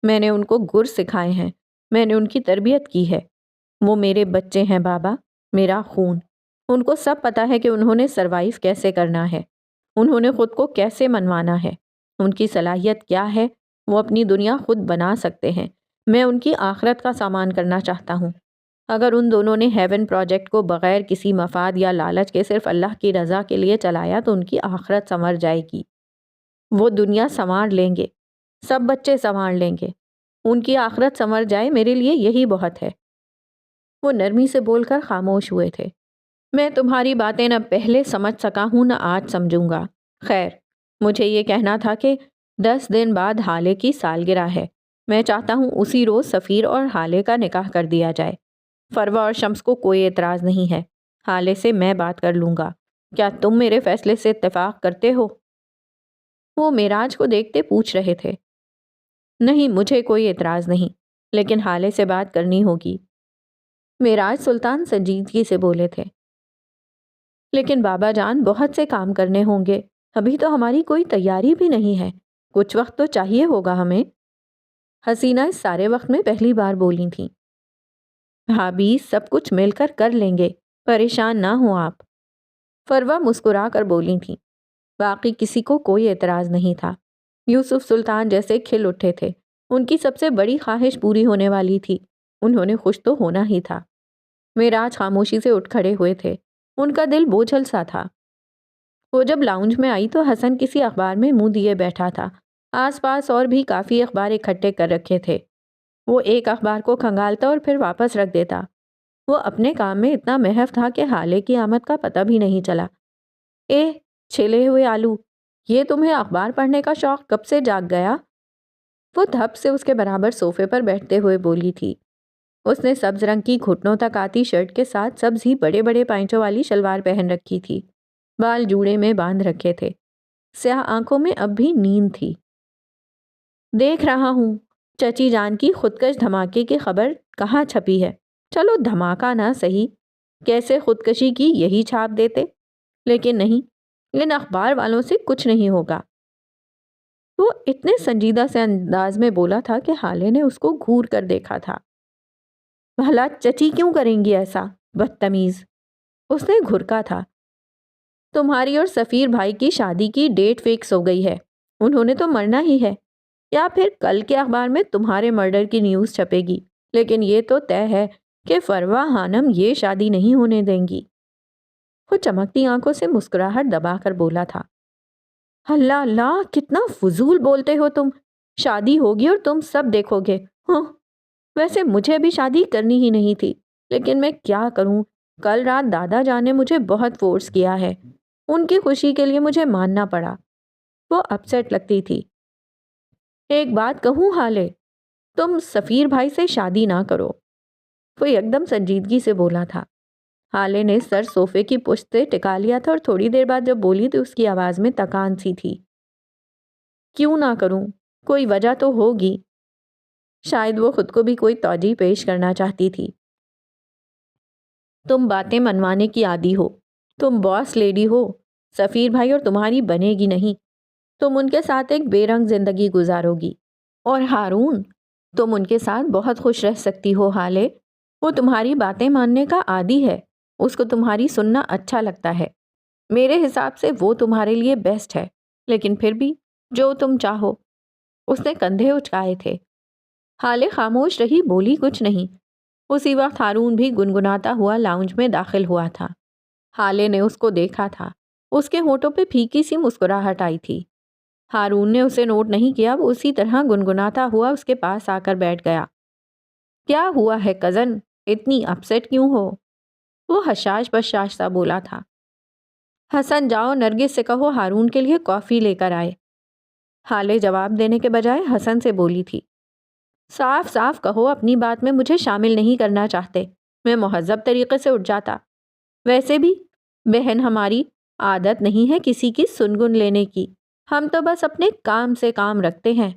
میں نے ان کو گر سکھائے ہیں، میں نے ان کی تربیت کی ہے۔ وہ میرے بچے ہیں بابا، میرا خون۔ ان کو سب پتا ہے کہ انہوں نے سروائیو کیسے کرنا ہے، انہوں نے خود کو کیسے منوانا ہے، ان کی صلاحیت کیا ہے، وہ اپنی دنیا خود بنا سکتے ہیں۔ میں ان کی آخرت کا سامان کرنا چاہتا ہوں۔ اگر ان دونوں نے ہیون پروجیکٹ کو بغیر کسی مفاد یا لالچ کے صرف اللہ کی رضا کے لیے چلایا تو ان کی آخرت سنور جائے گی۔ وہ دنیا سنوار لیں گے، سب بچے سنوار لیں گے۔ ان کی آخرت سنور جائے، میرے لیے یہی بہت ہے۔ وہ نرمی سے بول کر خاموش ہوئے تھے۔ میں تمہاری باتیں نہ پہلے سمجھ سکا ہوں نہ آج سمجھوں گا۔ خیر، مجھے یہ کہنا تھا کہ 10 دن بعد حالے کی سالگرہ ہے۔ میں چاہتا ہوں اسی روز سفیر اور حالے کا نکاح کر دیا جائے۔ فروا اور شمس کو کوئی اعتراض نہیں ہے۔ حالے سے میں بات کر لوں گا۔ کیا تم میرے فیصلے سے اتفاق کرتے ہو؟ وہ معراج کو دیکھتے پوچھ رہے تھے۔ نہیں، مجھے کوئی اعتراض نہیں، لیکن حالے سے بات کرنی ہوگی۔ معراج سلطان سنجیدگی سے بولے تھے۔ لیکن بابا جان، بہت سے کام کرنے ہوں گے، ابھی تو ہماری کوئی تیاری بھی نہیں ہے، کچھ وقت تو چاہیے ہوگا ہمیں۔ حسینہ اس سارے وقت میں پہلی بار بولی تھیں۔ بھابھی، سب کچھ مل کر کر لیں گے، پریشان نہ ہوں آپ۔ فروا مسکرا کر بولی تھیں۔ باقی کسی کو کوئی اعتراض نہیں تھا۔ یوسف سلطان جیسے کھل اٹھے تھے۔ ان کی سب سے بڑی خواہش پوری ہونے والی تھی۔ انہوں نے خوش تو ہونا ہی تھا۔ معراج خاموشی سے اٹھ کھڑے ہوئے تھے۔ ان کا دل بوجھل سا تھا۔ وہ جب لاؤنج میں آئی تو حسن کسی اخبار میں منہ دیے بیٹھا تھا۔ آس پاس اور بھی کافی اخبار اکٹھے کر رکھے تھے۔ وہ ایک اخبار کو کھنگالتا اور پھر واپس رکھ دیتا۔ وہ اپنے کام میں اتنا محو تھا کہ حالے کی آمد کا پتہ بھی نہیں چلا۔ چھلے ہوئے آلو، یہ تمہیں اخبار پڑھنے کا شوق کب سے جاگ گیا؟ وہ دھپ سے اس کے برابر صوفے پر بیٹھتے ہوئے بولی تھی۔ اس نے سبز رنگ کی گھٹنوں تک آتی شرٹ کے ساتھ سبز ہی بڑے بڑے پائنچوں والی شلوار پہن رکھی تھی۔ بال جوڑے میں باندھ رکھے تھے۔ سیاہ آنکھوں میں اب بھی نیند تھی۔ دیکھ رہا ہوں، چچی جان کی خودکش دھماکے کی خبر کہاں چھپی ہے؟ چلو دھماکہ نہ صحیح، کیسے خودکشی کی یہی چھاپ دیتے۔ لیکن نہیں، ان اخبار والوں سے کچھ نہیں ہوگا۔ وہ اتنے سنجیدہ سے انداز میں بولا تھا کہ حالے نے اس کو گھور کر دیکھا تھا۔ بھلا چچی کیوں کریں گی ایسا؟ بدتمیز، اس نے گھرکا تھا۔ تمہاری اور سفیر بھائی کی شادی کی ڈیٹ فکس ہو گئی ہے، انہوں نے تو مرنا ہی ہے، یا پھر کل کے اخبار میں تمہارے مرڈر کی نیوز چھپے گی، لیکن یہ تو طے ہے کہ فروا خانم یہ شادی نہیں ہونے دیں گی۔ وہ چمکتی آنکھوں سے مسکراہٹ دبا کر بولا تھا، اللہ اللہ کتنا فضول بولتے ہو تم، شادی ہوگی اور تم سب دیکھو گے۔ ہاں ویسے مجھے بھی شادی کرنی ہی نہیں تھی، لیکن میں کیا کروں، کل رات دادا جان نے مجھے بہت فورس کیا ہے، ان کی خوشی کے لیے مجھے ماننا پڑا۔ وہ اپسیٹ لگتی تھی۔ ایک بات کہوں حالے، تم سفیر بھائی سے شادی نہ کرو، وہ یکدم سنجیدگی سے بولا تھا۔ حالے نے سر صوفے کی پشت سے ٹکا لیا تھا اور تھوڑی دیر بعد جب بولی تو اس کی آواز میں تکان سی تھی۔ کیوں نہ کروں؟ کوئی وجہ تو ہوگی۔ شاید وہ خود کو بھی کوئی توجیہ پیش کرنا چاہتی تھی۔ تم باتیں منوانے کی عادی ہو، تم باس لیڈی ہو، سفیر بھائی اور تمہاری بنے گی نہیں، تم ان کے ساتھ ایک بے رنگ زندگی گزارو گی، اور ہارون تم ان کے ساتھ بہت خوش رہ سکتی ہو۔ حالے وہ تمہاری باتیں ماننے کا عادی ہے، اس کو تمہاری سننا اچھا لگتا ہے، میرے حساب سے وہ تمہارے لیے بیسٹ ہے، لیکن پھر بھی جو تم چاہو۔ اس نے کندھے اچکائے تھے۔ حالے خاموش رہی، بولی کچھ نہیں۔ اسی وقت ہارون بھی گنگناتا ہوا لاؤنج میں داخل ہوا تھا۔ حالے نے اس کو دیکھا تھا، اس کے ہونٹوں پہ پھیکی سی مسکراہٹ آئی تھی۔ ہارون نے اسے نوٹ نہیں کیا، وہ اسی طرح گنگناتا ہوا اس کے پاس آ کر بیٹھ گیا۔ کیا ہوا ہے کزن، اتنی اپسیٹ کیوں ہو؟ وہ حشاش بشاش سا بولا تھا۔ حسن جاؤ نرگس سے کہو ہارون کے لیے کافی لے کر آئے۔ حالے جواب دینے کے بجائے حسن سے بولی تھی، صاف صاف کہو اپنی بات میں مجھے شامل نہیں کرنا چاہتے، میں مہذب طریقے سے اٹھ جاتا۔ ویسے بھی بہن ہماری عادت نہیں ہے کسی کی سنگن لینے کی، ہم تو بس اپنے کام سے کام رکھتے ہیں۔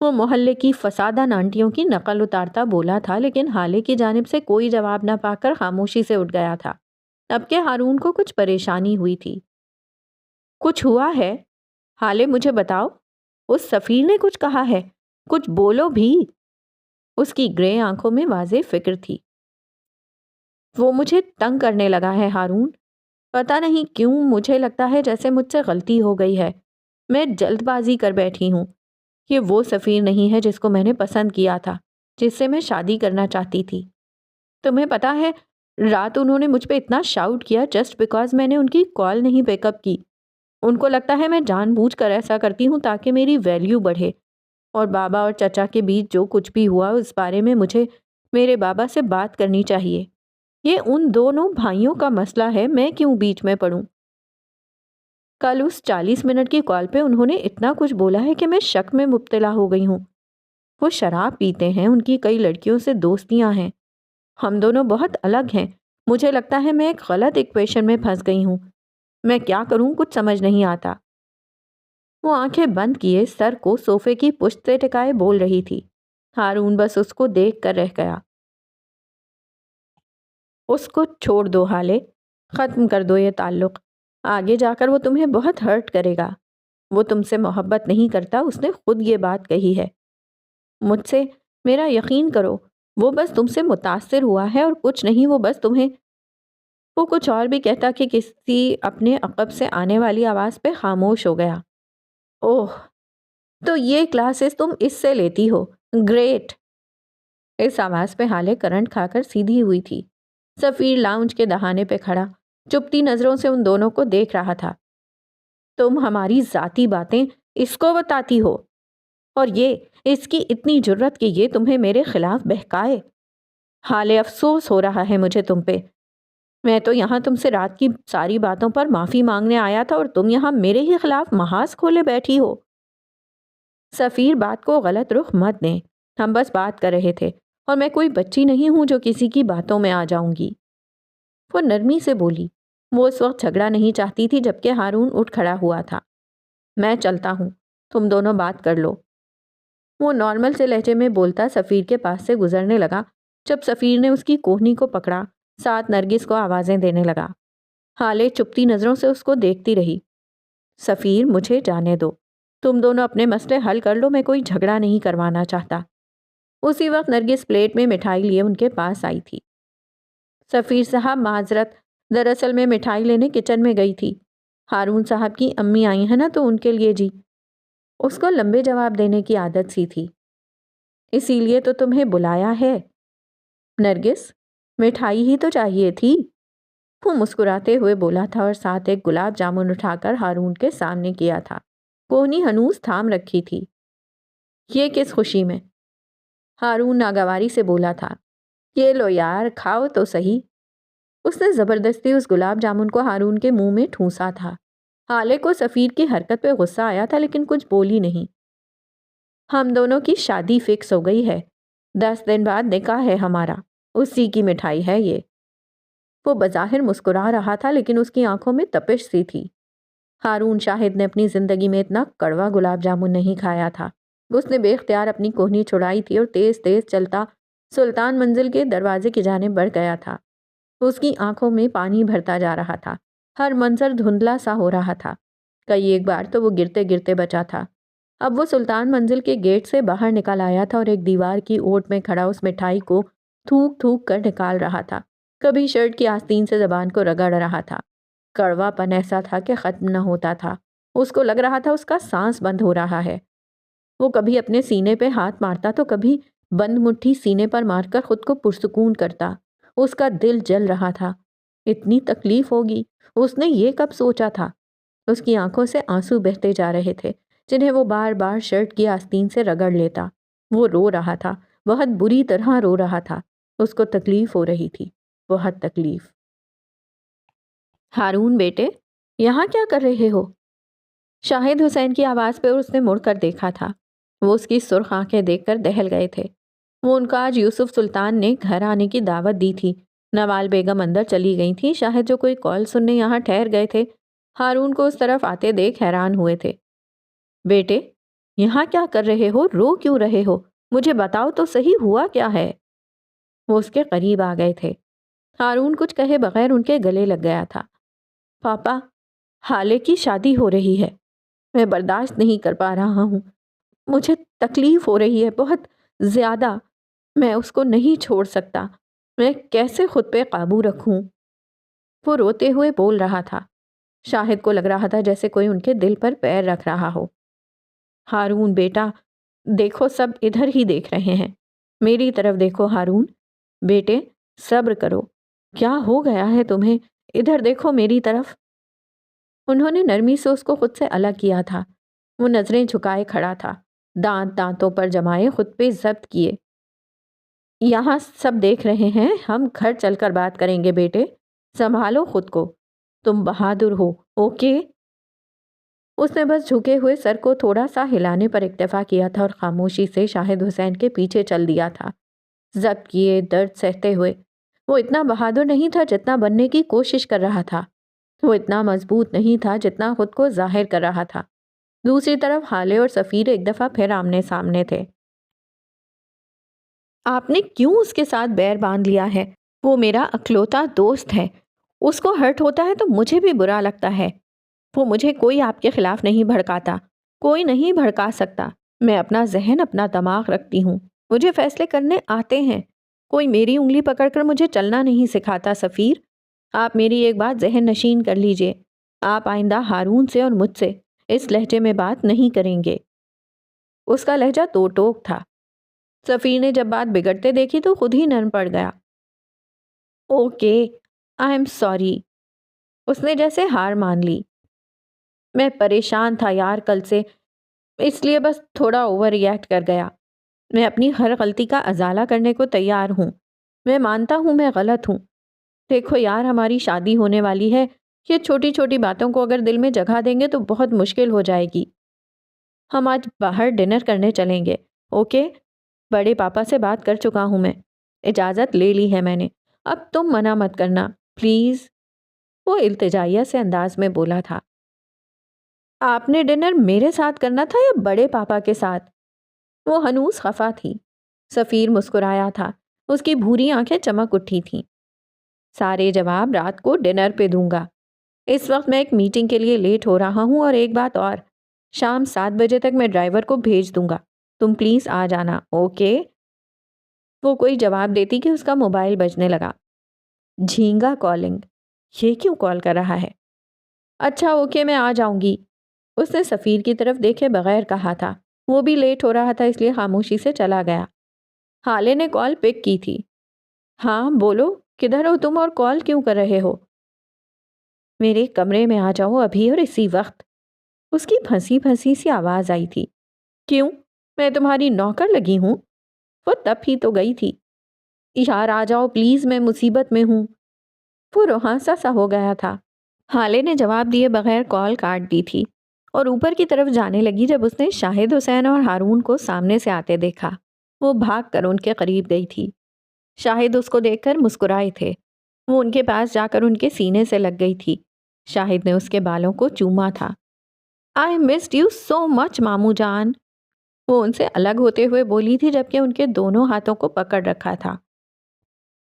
وہ محلے کی فسادہ نانٹیوں کی نقل اتارتا بولا تھا، لیکن حالے کی جانب سے کوئی جواب نہ پا کر خاموشی سے اٹھ گیا تھا۔ اب کہ ہارون کو کچھ پریشانی ہوئی تھی۔ کچھ ہوا ہے؟ حالے مجھے بتاؤ، اس سفیر نے کچھ کہا ہے؟ کچھ بولو بھی۔ اس کی گرے آنکھوں میں واضح فکر تھی۔ وہ مجھے تنگ کرنے لگا ہے ہارون، پتہ نہیں کیوں مجھے لگتا ہے جیسے مجھ سے غلطی ہو گئی ہے، میں جلد بازی کر بیٹھی ہوں۔ یہ وہ سفیر نہیں ہے جس کو میں نے پسند کیا تھا، جس سے میں شادی کرنا چاہتی تھی۔ تمہیں پتہ ہے رات انہوں نے مجھ پہ اتنا شاؤٹ کیا جسٹ بیکاز میں نے ان کی کال نہیں پیک اپ کی۔ ان کو لگتا ہے میں جان بوجھ کر ایسا کرتی ہوں تاکہ میری ویلیو بڑھے، اور بابا اور چچا کے بیچ جو کچھ بھی ہوا اس بارے میں مجھے میرے بابا سے بات کرنی چاہیے۔ یہ ان دونوں بھائیوں کا مسئلہ ہے، میں کیوں بیچ میں پڑوں؟ کل اس 40 منٹ کی کال پہ انہوں نے اتنا کچھ بولا ہے کہ میں شک میں مبتلا ہو گئی ہوں۔ وہ شراب پیتے ہیں، ان کی کئی لڑکیوں سے دوستیاں ہیں، ہم دونوں بہت الگ ہیں۔ مجھے لگتا ہے میں ایک غلط ایکویشن میں پھنس گئی ہوں، میں کیا کروں کچھ سمجھ نہیں آتا۔ وہ آنکھیں بند کیے سر کو صوفے کی پشت سے ٹکائے بول رہی تھی۔ ہارون بس اس کو دیکھ کر رہ گیا۔ اس کو چھوڑ دو حالے، ختم کر دو یہ تعلق، آگے جا کر وہ تمہیں بہت ہرٹ کرے گا۔ وہ تم سے محبت نہیں کرتا، اس نے خود یہ بات کہی ہے۔ مجھ سے میرا یقین کرو، وہ بس تم سے متاثر ہوا ہے اور کچھ نہیں، وہ بس تمہیں… وہ کچھ اور بھی کہتا کہ کسی اپنے عقب سے آنے والی آواز پہ خاموش ہو گیا۔ اوہ، تو یہ کلاسز تم اس سے لیتی ہو، گریٹ۔ اس آواز پہ حالے کرنٹ کھا کر سیدھی ہوئی تھی۔ سفیر لاؤنج کے دہانے پہ کھڑا چپتی نظروں سے ان دونوں کو دیکھ رہا تھا۔ تم ہماری ذاتی باتیں اس کو بتاتی ہو، اور یہ اس کی اتنی جرت کہ یہ تمہیں میرے خلاف بہکائے۔ حالے افسوس ہو رہا ہے مجھے تم پہ، میں تو یہاں تم سے رات کی ساری باتوں پر معافی مانگنے آیا تھا اور تم یہاں میرے ہی خلاف محاذ کھولے بیٹھی ہو۔ سفیر بات کو غلط رخ مت دیں، ہم بس بات کر رہے تھے، اور میں کوئی بچی نہیں ہوں جو کسی کی باتوں میں آ جاؤں گی۔ وہ نرمی سے بولی۔ وہ اس وقت جھگڑا نہیں چاہتی تھی جبکہ ہارون اٹھ کھڑا ہوا تھا۔ میں چلتا ہوں، تم دونوں بات کر لو۔ وہ نارمل سے لہجے میں بولتا سفیر کے پاس سے گزرنے لگا۔ جب سفیر نے اس کی کوہنی کو پکڑا، ساتھ نرگس کو آوازیں دینے لگا۔ حالے چپتی نظروں سے اس کو دیکھتی رہی۔ سفیر مجھے جانے دو، تم دونوں اپنے مسئلے حل کر لو، میں کوئی جھگڑا نہیں کروانا چاہتا۔ اسی وقت نرگس پلیٹ میں مٹھائی لیے ان کے پاس آئی تھی۔ سفیر صاحب معذرت، دراصل میں مٹھائی لینے کچن میں گئی تھی، ہارون صاحب کی امی آئی ہیں نا تو ان کے لیے جی۔ اس کو لمبے جواب دینے کی عادت سی تھی۔ اسی لیے تو تمہیں بلایا ہے۔ نرگس، مٹھائی ہی تو چاہیے تھی، وہ مسکراتے ہوئے بولا تھا اور ساتھ ایک گلاب جامن اٹھا کر ہارون کے سامنے کیا تھا۔ کوہنی ہنوز تھام رکھی تھی۔ یہ کس خوشی میں؟ ہارون ناگواری سے بولا تھا۔ یہ لو یار، کھاؤ تو صحیح۔ اس نے زبردستی اس گلاب جامن کو ہارون کے منہ میں ٹھونسا تھا۔ حالے کو سفیر کی حرکت پہ غصہ آیا تھا لیکن کچھ بولی نہیں۔ ہم دونوں کی شادی فکس ہو گئی ہے، 10 دن بعد نکاح ہے ہمارا، اسی کی مٹھائی ہے یہ۔ وہ بظاہر مسکرا رہا تھا لیکن اس کی آنکھوں میں تپش سی تھی۔ ہارون شاہد نے اپنی زندگی میں اتنا کڑوا گلاب جامن نہیں کھایا تھا۔ اس نے بے اختیار اپنی کوہنی چھڑائی تھی اور تیز تیز چلتا سلطان منزل کے دروازے کی جانب بڑھ گیا تھا۔ اس کی آنکھوں میں پانی بھرتا جا رہا تھا، ہر منظر دھندلا سا ہو رہا تھا۔ کئی ایک بار تو وہ گرتے گرتے بچا تھا۔ اب وہ سلطان منزل کے گیٹ سے باہر نکل آیا تھا اور ایک دیوار کی اوٹ میں کھڑا اس مٹھائی کو تھوک تھوک کر نکال رہا تھا۔ کبھی شرٹ کی آستین سے زبان کو رگڑ رہا تھا۔ کڑوا پن ایسا تھا کہ ختم نہ ہوتا تھا۔ اس کو لگ رہا تھا اس کا سانس بند ہو رہا ہے۔ وہ کبھی اپنے سینے پہ ہاتھ مارتا تو کبھی بند مٹھی سینے پر مار کر خود کو پرسکون کرتا۔ اس کا دل جل رہا تھا۔ اتنی تکلیف ہوگی، اس نے یہ کب سوچا تھا؟ اس کی آنکھوں سے آنسو بہتے جا رہے تھے جنہیں وہ بار بار شرٹ کی آستین سے رگڑ لیتا۔ وہ رو رہا تھا، بہت بری طرح رو رہا تھا۔ اس کو تکلیف ہو رہی تھی، بہت تکلیف۔ ہارون بیٹے، یہاں کیا کر رہے ہو؟ شاہد حسین کی آواز پہ اس نے مڑ کر دیکھا تھا۔ وہ اس کی سرخ آنکھیں دیکھ کر دہل گئے تھے۔ وہ ان کا آج یوسف سلطان نے گھر آنے کی دعوت دی تھی۔ نوال بیگم اندر چلی گئی تھی، شاہد جو کوئی کال سننے یہاں ٹھہر گئے تھے، ہارون کو اس طرف آتے دیکھ حیران ہوئے تھے۔ بیٹے، یہاں کیا کر رہے ہو؟ رو کیوں رہے ہو؟ مجھے بتاؤ تو صحیح، ہوا کیا ہے؟ وہ اس کے قریب آ گئے تھے۔ ہارون کچھ کہے بغیر ان کے گلے لگ گیا تھا۔ پاپا، حالے کی شادی ہو رہی ہے، میں برداشت نہیں کر پا رہا ہوں، مجھے تکلیف ہو رہی ہے بہت زیادہ، میں اس کو نہیں چھوڑ سکتا، میں کیسے خود پہ قابو رکھوں؟ وہ روتے ہوئے بول رہا تھا۔ شاہد کو لگ رہا تھا جیسے کوئی ان کے دل پر پیر رکھ رہا ہو۔ ہارون بیٹا، دیکھو سب ادھر ہی دیکھ رہے ہیں، میری طرف دیکھو ہارون بیٹے، صبر کرو، کیا ہو گیا ہے تمہیں؟ ادھر دیکھو میری طرف۔ انہوں نے نرمی سے اس کو خود سے الگ کیا تھا۔ وہ نظریں جھکائے کھڑا تھا، دانت دانتوں پر جمائے خود پہ ضبط کیے۔ یہاں سب دیکھ رہے ہیں، ہم گھر چل کر بات کریں گے بیٹے، سنبھالو خود کو، تم بہادر ہو، اوکے؟ اس نے بس جھکے ہوئے سر کو تھوڑا سا ہلانے پر اکتفا کیا تھا اور خاموشی سے شاہد حسین کے پیچھے چل دیا تھا، ضبط کیے، درد سہتے ہوئے۔ وہ اتنا بہادر نہیں تھا جتنا بننے کی کوشش کر رہا تھا، وہ اتنا مضبوط نہیں تھا جتنا خود کو ظاہر کر رہا تھا۔ دوسری طرف حالے اور سفیر ایک دفعہ پھر آمنے سامنے تھے۔ آپ نے کیوں اس کے ساتھ بیر باندھ لیا ہے؟ وہ میرا اکلوتا دوست ہے، اس کو ہرٹ ہوتا ہے تو مجھے بھی برا لگتا ہے۔ وہ مجھے کوئی آپ کے خلاف نہیں بھڑکاتا، کوئی نہیں بھڑکا سکتا۔ میں اپنا ذہن، اپنا دماغ رکھتی ہوں، مجھے فیصلے کرنے آتے ہیں، کوئی میری انگلی پکڑ کر مجھے چلنا نہیں سکھاتا۔ سفیر، آپ میری ایک بات ذہن نشین کر لیجئے، آپ آئندہ ہارون سے اور مجھ سے اس لہجے میں بات نہیں کریں گے۔ اس کا لہجہ دو ٹوک تھا۔ سفیر نے جب بات بگڑتے دیکھی تو خود ہی نرم پڑ گیا۔ Okay, I am sorry. اس نے جیسے ہار مان لی۔ میں پریشان تھا یار کل سے، اس لیے بس تھوڑا اوور ریئیکٹ کر گیا۔ میں اپنی ہر غلطی کا ازالہ کرنے کو تیار ہوں، میں مانتا ہوں میں غلط ہوں۔ دیکھو یار، ہماری شادی ہونے والی ہے، یہ چھوٹی چھوٹی باتوں کو اگر دل میں جگہ دیں گے تو بہت مشکل ہو جائے گی۔ ہم آج باہر ڈنر کرنے چلیں گے، اوکے؟ بڑے پاپا سے بات کر چکا ہوں میں، اجازت لے لی ہے میں نے، اب تم منع مت کرنا پلیز۔ وہ التجائیہ سے انداز میں بولا تھا۔ آپ نے ڈنر میرے ساتھ کرنا تھا یا بڑے پاپا کے ساتھ؟ وہ ہنوز خفا تھی۔ سفیر مسکرایا تھا، اس کی بھوری آنکھیں چمک اٹھی تھیں۔ سارے جواب رات کو ڈنر پہ دوں گا، اس وقت میں ایک میٹنگ کے لیے لیٹ ہو رہا ہوں، اور ایک بات اور، شام 7 بجے تک میں ڈرائیور کو بھیج دوں گا، تم پلیز آ جانا، اوکے؟ وہ کوئی جواب دیتی کہ اس کا موبائل بجنے لگا۔ جھینگا کالنگ، یہ کیوں کال کر رہا ہے؟ اچھا اوکے، میں آ جاؤں گی، اس نے سفیر کی طرف دیکھے بغیر کہا تھا۔ وہ بھی لیٹ ہو رہا تھا، اس لیے خاموشی سے چلا گیا۔ حالے نے کال پک کی تھی۔ ہاں بولو، کدھر ہو تم اور کال کیوں کر رہے ہو؟ میرے کمرے میں آ جاؤ ابھی اور اسی وقت۔ اس کی پھنسی پھنسی سی آواز آئی تھی۔ کیوں؟ میں تمہاری نوکر لگی ہوں؟ وہ تب ہی تو گئی تھی۔ یار آ جاؤ پلیز، میں مصیبت میں ہوں۔ وہ روحانسا سا ہو گیا تھا۔ حالے نے جواب دیے بغیر کال کاٹ دی تھی اور اوپر کی طرف جانے لگی جب اس نے شاہد حسین اور ہارون کو سامنے سے آتے دیکھا۔ وہ بھاگ کر ان کے قریب گئی تھی۔ شاہد اس کو دیکھ کر مسکرائے تھے۔ وہ ان کے پاس جا کر ان کے سینے سے لگ گئی تھی۔ شاہد نے اس کے بالوں کو چوما تھا۔ I missed you so much مامو جان۔ وہ ان سے الگ ہوتے ہوئے بولی تھی جبکہ ان کے دونوں ہاتھوں کو پکڑ رکھا تھا۔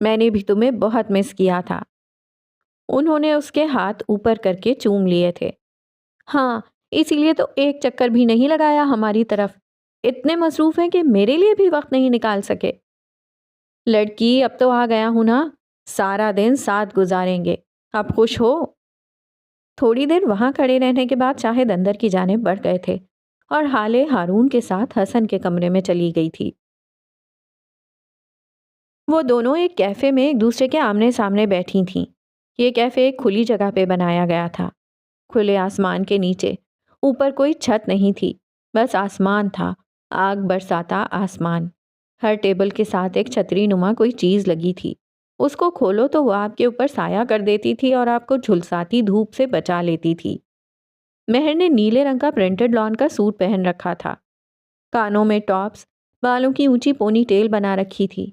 میں نے بھی تمہیں بہت مس کیا تھا۔ انہوں نے اس کے ہاتھ اوپر کر کے چوم لیے تھے۔ ہاں، اسی لیے تو ایک چکر بھی نہیں لگایا ہماری طرف۔ اتنے مصروف ہیں کہ میرے لیے بھی وقت نہیں نکال سکے۔ لڑکی، اب تو آ گیا ہوں نا، سارا دن ساتھ گزاریں گے، اب خوش ہو؟ تھوڑی دیر وہاں کھڑے رہنے کے بعد شاہد اندر کی جانب بڑھ گئے تھے اور حالے ہارون کے ساتھ حسن کے کمرے میں چلی گئی تھی۔ وہ دونوں ایک کیفے میں ایک دوسرے کے آمنے سامنے بیٹھی تھیں۔ یہ کیفے ایک کھلی جگہ پہ بنایا گیا تھا، کھلے آسمان کے نیچے۔ اوپر کوئی چھت نہیں تھی، بس آسمان تھا، آگ برساتا آسمان۔ ہر ٹیبل کے ساتھ ایک چھتری نما کوئی چیز لگی تھی۔ اس کو کھولو تو وہ آپ کے اوپر سایہ کر دیتی تھی اور آپ کو جھلساتی دھوپ سے بچا لیتی تھی۔ مہر نے نیلے رنگ کا پرنٹڈ لان کا سوٹ پہن رکھا تھا، کانوں میں ٹاپس، بالوں کی اونچی پونی ٹیل بنا رکھی تھی۔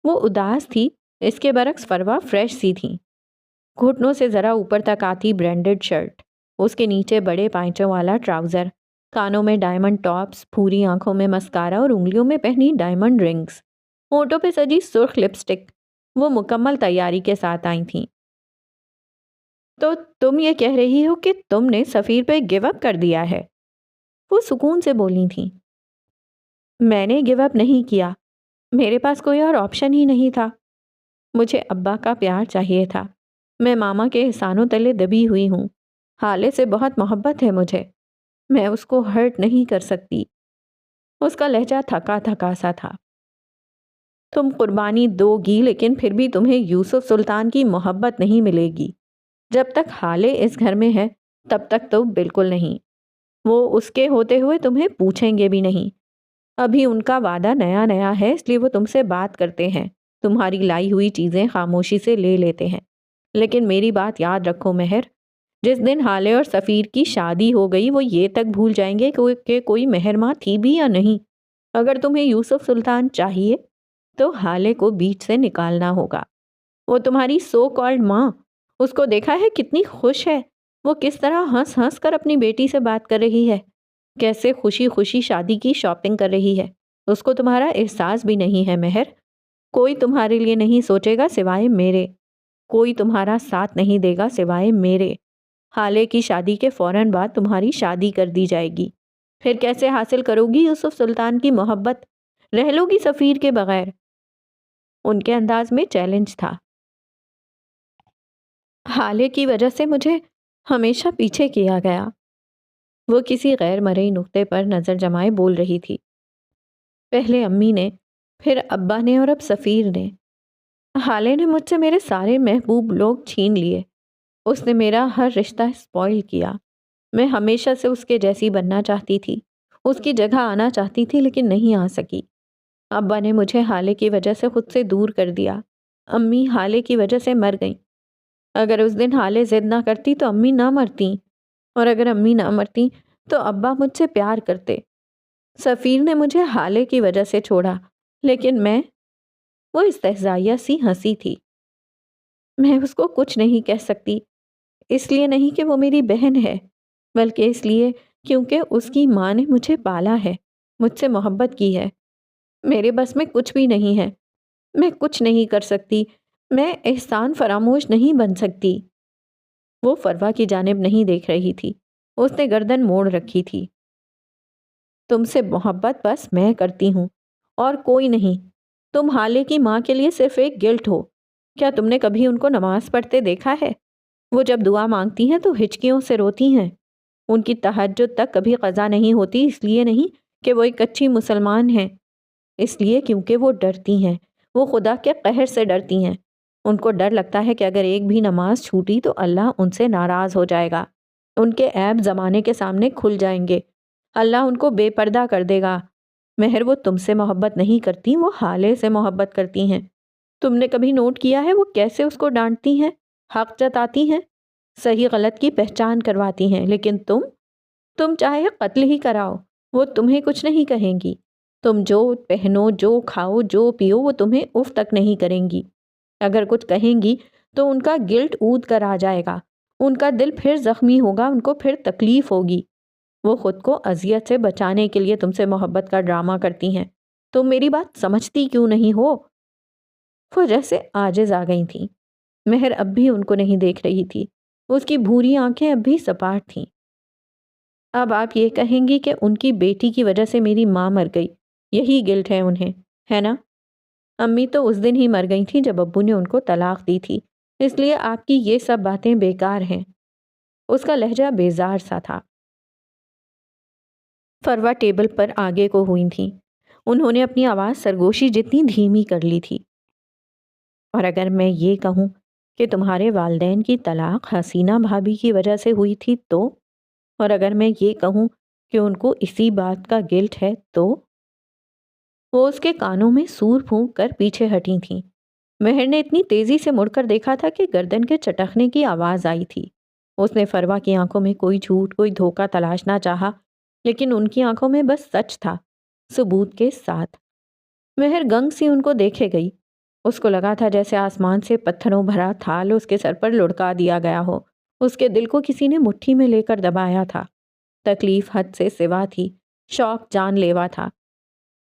وہ اداس تھی، اس کے برعکس فروا فریش سی تھیں۔ گھٹنوں سے ذرا اوپر تک آتی برینڈڈ شرٹ، اس کے نیچے بڑے پائچوں والا ٹراؤزر، کانوں میں ڈائمنڈ ٹاپس، پھوری آنکھوں میں مسکارا اور انگلیوں میں پہنی ڈائمنڈ رنگز، ہونٹوں پہ سجی سرخ لپسٹک۔ وہ مکمل تیاری کے ساتھ آئی تھیں۔ تو تم یہ کہہ رہی ہو کہ تم نے سفیر پہ گیو اپ کر دیا ہے؟ وہ سکون سے بولی تھیں۔ میں نے گیو اپ نہیں کیا، میرے پاس کوئی اور آپشن ہی نہیں تھا۔ مجھے ابا کا پیار چاہیے تھا۔ میں ماما کے احسانوں تلے دبی ہوئی ہوں۔ حالے سے بہت محبت ہے مجھے، میں اس کو ہرٹ نہیں کر سکتی۔ اس کا لہجہ تھکا تھکا سا تھا۔ تم قربانی دو گی لیکن پھر بھی تمہیں یوسف سلطان کی محبت نہیں ملے گی۔ جب تک حالے اس گھر میں ہے تب تک تو بالکل نہیں۔ وہ اس کے ہوتے ہوئے تمہیں پوچھیں گے بھی نہیں۔ ابھی ان کا وعدہ نیا نیا ہے، اس لیے وہ تم سے بات کرتے ہیں، تمہاری لائی ہوئی چیزیں خاموشی سے لے لیتے ہیں۔ لیکن میری بات یاد رکھو مہر، جس دن حالے اور سفیر کی شادی ہو گئی وہ یہ تک بھول جائیں گے کہ کوئی مہر ماں تھی بھی یا نہیں۔ اگر تمہیں یوسف سلطان چاہیے تو حالے کو بیچ سے نکالنا ہوگا۔ وہ تمہاری سو کالڈ ماں، اس کو دیکھا ہے کتنی خوش ہے، وہ کس طرح ہنس ہنس کر اپنی بیٹی سے بات کر رہی ہے، کیسے خوشی خوشی شادی کی شاپنگ کر رہی ہے۔ اس کو تمہارا احساس بھی نہیں ہے مہر۔ کوئی تمہارے لیے نہیں سوچے گا سوائے میرے، کوئی تمہارا ساتھ نہیں دے گا سوائے میرے۔ حالے کی شادی کے فوراً بعد تمہاری شادی کر دی جائے گی، پھر کیسے حاصل کرو گی یوسف سلطان کی محبت؟ رہ لو گی سفیر کے بغیر؟ ان کے انداز میں چیلنج تھا۔ حالے کی وجہ سے مجھے ہمیشہ پیچھے کیا گیا۔ وہ کسی غیر مرئی نقطے پر نظر جمائے بول رہی تھی۔ پہلے امی نے، پھر ابا نے اور اب سفیر نے۔ حالے نے مجھ سے میرے سارے محبوب لوگ چھین لیے۔ اس نے میرا ہر رشتہ اسپوائل کیا۔ میں ہمیشہ سے اس کے جیسی بننا چاہتی تھی، اس کی جگہ آنا چاہتی تھی لیکن نہیں آ سکی۔ ابا نے مجھے حالے کی وجہ سے خود سے دور کر دیا۔ امی حالے کی وجہ سے مر گئیں۔ اگر اس دن حالے ضد نہ کرتی تو امی نہ مرتیں، اور اگر امی نہ مرتیں تو ابا مجھ سے پیار کرتے۔ سفیر نے مجھے حالے کی وجہ سے چھوڑا، لیکن وہ استہزائیہ سی ہنسی تھی۔ میں اس کو کچھ نہیں کہہ سکتی، اس لیے نہیں کہ وہ میری بہن ہے، بلکہ اس لیے کیونکہ اس کی ماں نے مجھے پالا ہے، مجھ سے محبت کی ہے۔ میرے بس میں کچھ بھی نہیں ہے، میں کچھ نہیں کر سکتی، میں احسان فراموش نہیں بن سکتی۔ وہ فروا کی جانب نہیں دیکھ رہی تھی، اس نے گردن موڑ رکھی تھی۔ تم سے محبت بس میں کرتی ہوں اور کوئی نہیں۔ تم حالے کی ماں کے لیے صرف ایک گلٹ ہو۔ کیا تم نے کبھی ان کو نماز پڑھتے دیکھا ہے؟ وہ جب دعا مانگتی ہیں تو ہچکیوں سے روتی ہیں۔ ان کی تہجد تک کبھی قضا نہیں ہوتی، اس لیے نہیں کہ وہ ایک اچھی مسلمان ہیں، اس لیے کیونکہ وہ ڈرتی ہیں، وہ خدا کے قہر سے ڈرتی ہیں۔ ان کو ڈر لگتا ہے کہ اگر ایک بھی نماز چھوٹی تو اللہ ان سے ناراض ہو جائے گا، ان کے عیب زمانے کے سامنے کھل جائیں گے، اللہ ان کو بے پردہ کر دے گا۔ مہر، وہ تم سے محبت نہیں کرتی، وہ حالے سے محبت کرتی ہیں۔ تم نے کبھی نوٹ کیا ہے وہ کیسے اس کو ڈانٹتی ہیں، حق جتاتی ہیں، صحیح غلط کی پہچان کرواتی ہیں، لیکن تم چاہے قتل ہی کراؤ، وہ تمہیں کچھ نہیں کہیں گی۔ تم جو پہنو، جو کھاؤ، جو پیو، وہ تمہیں اف تک نہیں کریں گی۔ اگر کچھ کہیں گی تو ان کا گلٹ اود کر آ جائے گا، ان کا دل پھر زخمی ہوگا، ان کو پھر تکلیف ہوگی۔ وہ خود کو اذیت سے بچانے کے لیے تم سے محبت کا ڈرامہ کرتی ہیں۔ تم میری بات سمجھتی کیوں نہیں ہو؟ وہ جیسے عاجز آ گئی تھیں۔ مہر اب بھی ان کو نہیں دیکھ رہی تھی، اس کی بھوری آنکھیں اب بھی سپاٹ تھیں۔ اب آپ یہ کہیں گی کہ ان کی بیٹی کی وجہ سے میری ماں مر گئی، یہی گلٹ ہے انہیں، ہے نا؟ امی تو اس دن ہی مر گئی تھی جب ابو نے ان کو طلاق دی تھی، اس لیے آپ کی یہ سب باتیں بیکار ہیں۔ اس کا لہجہ بیزار سا تھا۔ فروا ٹیبل پر آگے کو ہوئی تھیں، انہوں نے اپنی آواز سرگوشی جتنی دھیمی کر لی تھی۔ اور اگر میں یہ کہوں کہ تمہارے والدین کی طلاق حسینہ بھابی کی وجہ سے ہوئی تھی تو، اور اگر میں یہ کہوں کہ ان کو اسی بات کا گلٹ ہے تو؟ وہ اس کے کانوں میں سور پھونک کر پیچھے ہٹی تھیں۔ مہر نے اتنی تیزی سے مڑ کر دیکھا تھا کہ گردن کے چٹکنے کی آواز آئی تھی۔ اس نے فروا کی آنکھوں میں کوئی جھوٹ، کوئی دھوکہ تلاشنا چاہا، لیکن ان کی آنکھوں میں بس سچ تھا، ثبوت کے ساتھ۔ مہر گنگ سی ان کو دیکھے گئی۔ اس کو لگا تھا جیسے آسمان سے پتھروں بھرا تھال اس کے سر پر لڑکا دیا گیا ہو، اس کے دل کو کسی نے مٹھی میں لے کر دبایا تھا۔ تکلیف حد سے سوا تھی، شوق جان لیوا تھا۔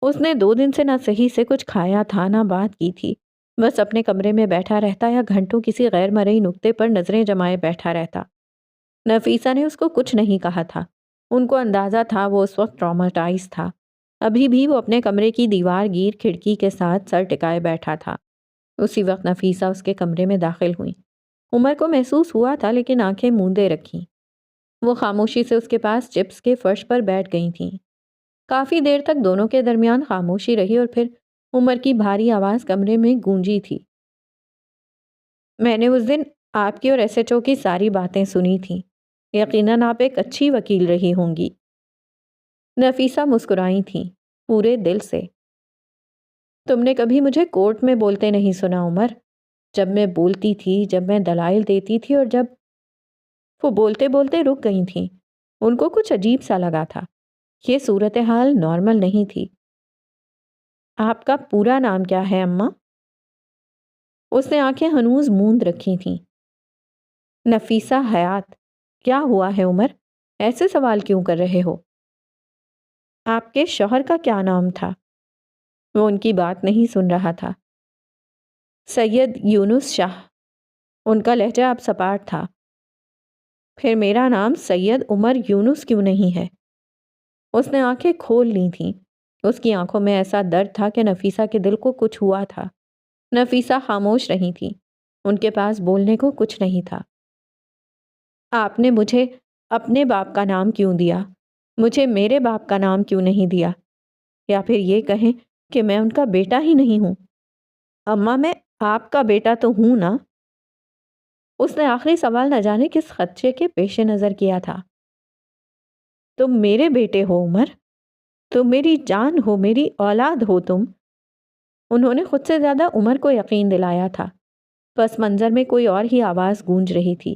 اس نے 2 دن سے نہ صحیح سے کچھ کھایا تھا، نہ بات کی تھی، بس اپنے کمرے میں بیٹھا رہتا یا گھنٹوں کسی غیر مرئی نکتے پر نظریں جمائے بیٹھا رہتا۔ نفیسہ نے اس کو کچھ نہیں کہا تھا، ان کو اندازہ تھا وہ اس وقت ٹرامیٹائز تھا۔ ابھی بھی وہ اپنے کمرے کی دیوار گیر کھڑکی کے ساتھ سر ٹکائے بیٹھا تھا۔ اسی وقت نفیسہ اس کے کمرے میں داخل ہوئی۔ عمر کو محسوس ہوا تھا لیکن آنکھیں موندے رکھیں۔ وہ خاموشی سے اس کے پاس چپس کے فرش پر بیٹھ گئی تھیں۔ کافی دیر تک دونوں کے درمیان خاموشی رہی اور پھر عمر کی بھاری آواز کمرے میں گونجی تھی۔ میں نے اس دن آپ کی اور ایس ایچ او کی ساری باتیں سنی تھیں، یقیناً آپ ایک اچھی وکیل رہی ہوں گی۔ نفیسہ مسکرائی تھیں، پورے دل سے۔ تم نے کبھی مجھے کورٹ میں بولتے نہیں سنا عمر، جب میں بولتی تھی، جب میں دلائل دیتی تھی، اور جب… وہ بولتے بولتے رک گئی تھیں۔ ان کو کچھ عجیب سا لگا تھا، یہ صورتحال نارمل نہیں تھی۔ آپ کا پورا نام کیا ہے اماں؟ اس نے آنکھیں ہنوز موند رکھی تھیں۔ نفیسہ حیات۔ کیا ہوا ہے عمر؟ ایسے سوال کیوں کر رہے ہو؟ آپ کے شوہر کا کیا نام تھا؟ وہ ان کی بات نہیں سن رہا تھا۔ سید یونس شاہ۔ ان کا لہجہ اب سپاٹ تھا۔ پھر میرا نام سید عمر یونس کیوں نہیں ہے؟ اس نے آنکھیں کھول لی تھیں۔ اس کی آنکھوں میں ایسا درد تھا کہ نفیسہ کے دل کو کچھ ہوا تھا۔ نفیسہ خاموش رہی تھی، ان کے پاس بولنے کو کچھ نہیں تھا۔ آپ نے مجھے اپنے باپ کا نام کیوں دیا؟ مجھے میرے باپ کا نام کیوں نہیں دیا؟ یا پھر یہ کہیں کہ میں ان کا بیٹا ہی نہیں ہوں؟ اماں، میں آپ کا بیٹا تو ہوں نا؟ اس نے آخری سوال نہ جانے کس خدشے کے پیش نظر کیا تھا۔ تم میرے بیٹے ہو عمر، تم میری جان ہو، میری اولاد ہو تم۔ انہوں نے خود سے زیادہ عمر کو یقین دلایا تھا۔ پس منظر میں کوئی اور ہی آواز گونج رہی تھی۔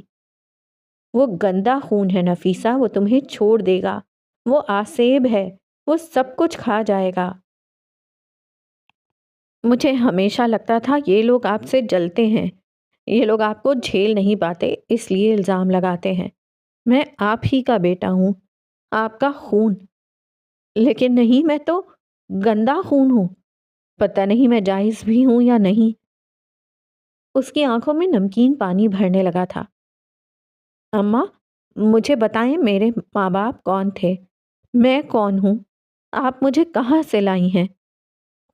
وہ گندا خون ہے نفیسہ، وہ تمہیں چھوڑ دے گا، وہ آسیب ہے، وہ سب کچھ کھا جائے گا۔ مجھے ہمیشہ لگتا تھا یہ لوگ آپ سے جلتے ہیں، یہ لوگ آپ کو جھیل نہیں پاتے، اس لیے الزام لگاتے ہیں۔ میں آپ ہی کا بیٹا ہوں، آپ کا خون، لیکن نہیں، میں تو گندا خون ہوں۔ پتہ نہیں میں جائز بھی ہوں یا نہیں۔ اس کی آنکھوں میں نمکین پانی بھرنے لگا تھا۔ اماں مجھے بتائیں میرے ماں باپ کون تھے، میں کون ہوں، آپ مجھے کہاں سے لائی ہیں؟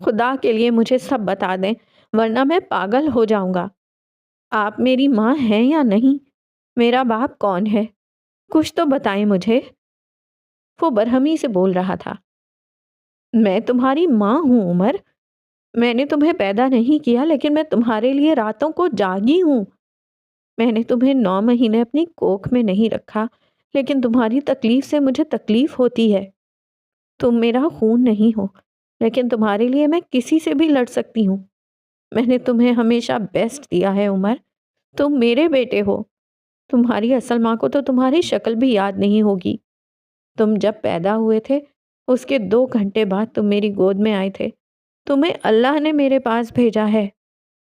خدا کے لیے مجھے سب بتا دیں ورنہ میں پاگل ہو جاؤں گا۔ آپ میری ماں ہیں یا نہیں؟ میرا باپ کون ہے؟ کچھ تو بتائیں مجھے۔ وہ برہمی سے بول رہا تھا۔ میں تمہاری ماں ہوں عمر، میں نے تمہیں پیدا نہیں کیا لیکن میں تمہارے لیے راتوں کو جاگی ہوں۔ میں نے تمہیں 9 مہینے اپنی کوکھ میں نہیں رکھا لیکن تمہاری تکلیف سے مجھے تکلیف ہوتی ہے۔ تم میرا خون نہیں ہو لیکن تمہارے لیے میں کسی سے بھی لڑ سکتی ہوں۔ میں نے تمہیں ہمیشہ بیسٹ دیا ہے عمر، تم میرے بیٹے ہو۔ تمہاری اصل ماں کو تو تمہاری شکل بھی یاد نہیں ہوگی۔ تم جب پیدا ہوئے تھے اس کے 2 گھنٹے بعد تم میری گود میں آئے تھے۔ تمہیں اللہ نے میرے پاس بھیجا ہے۔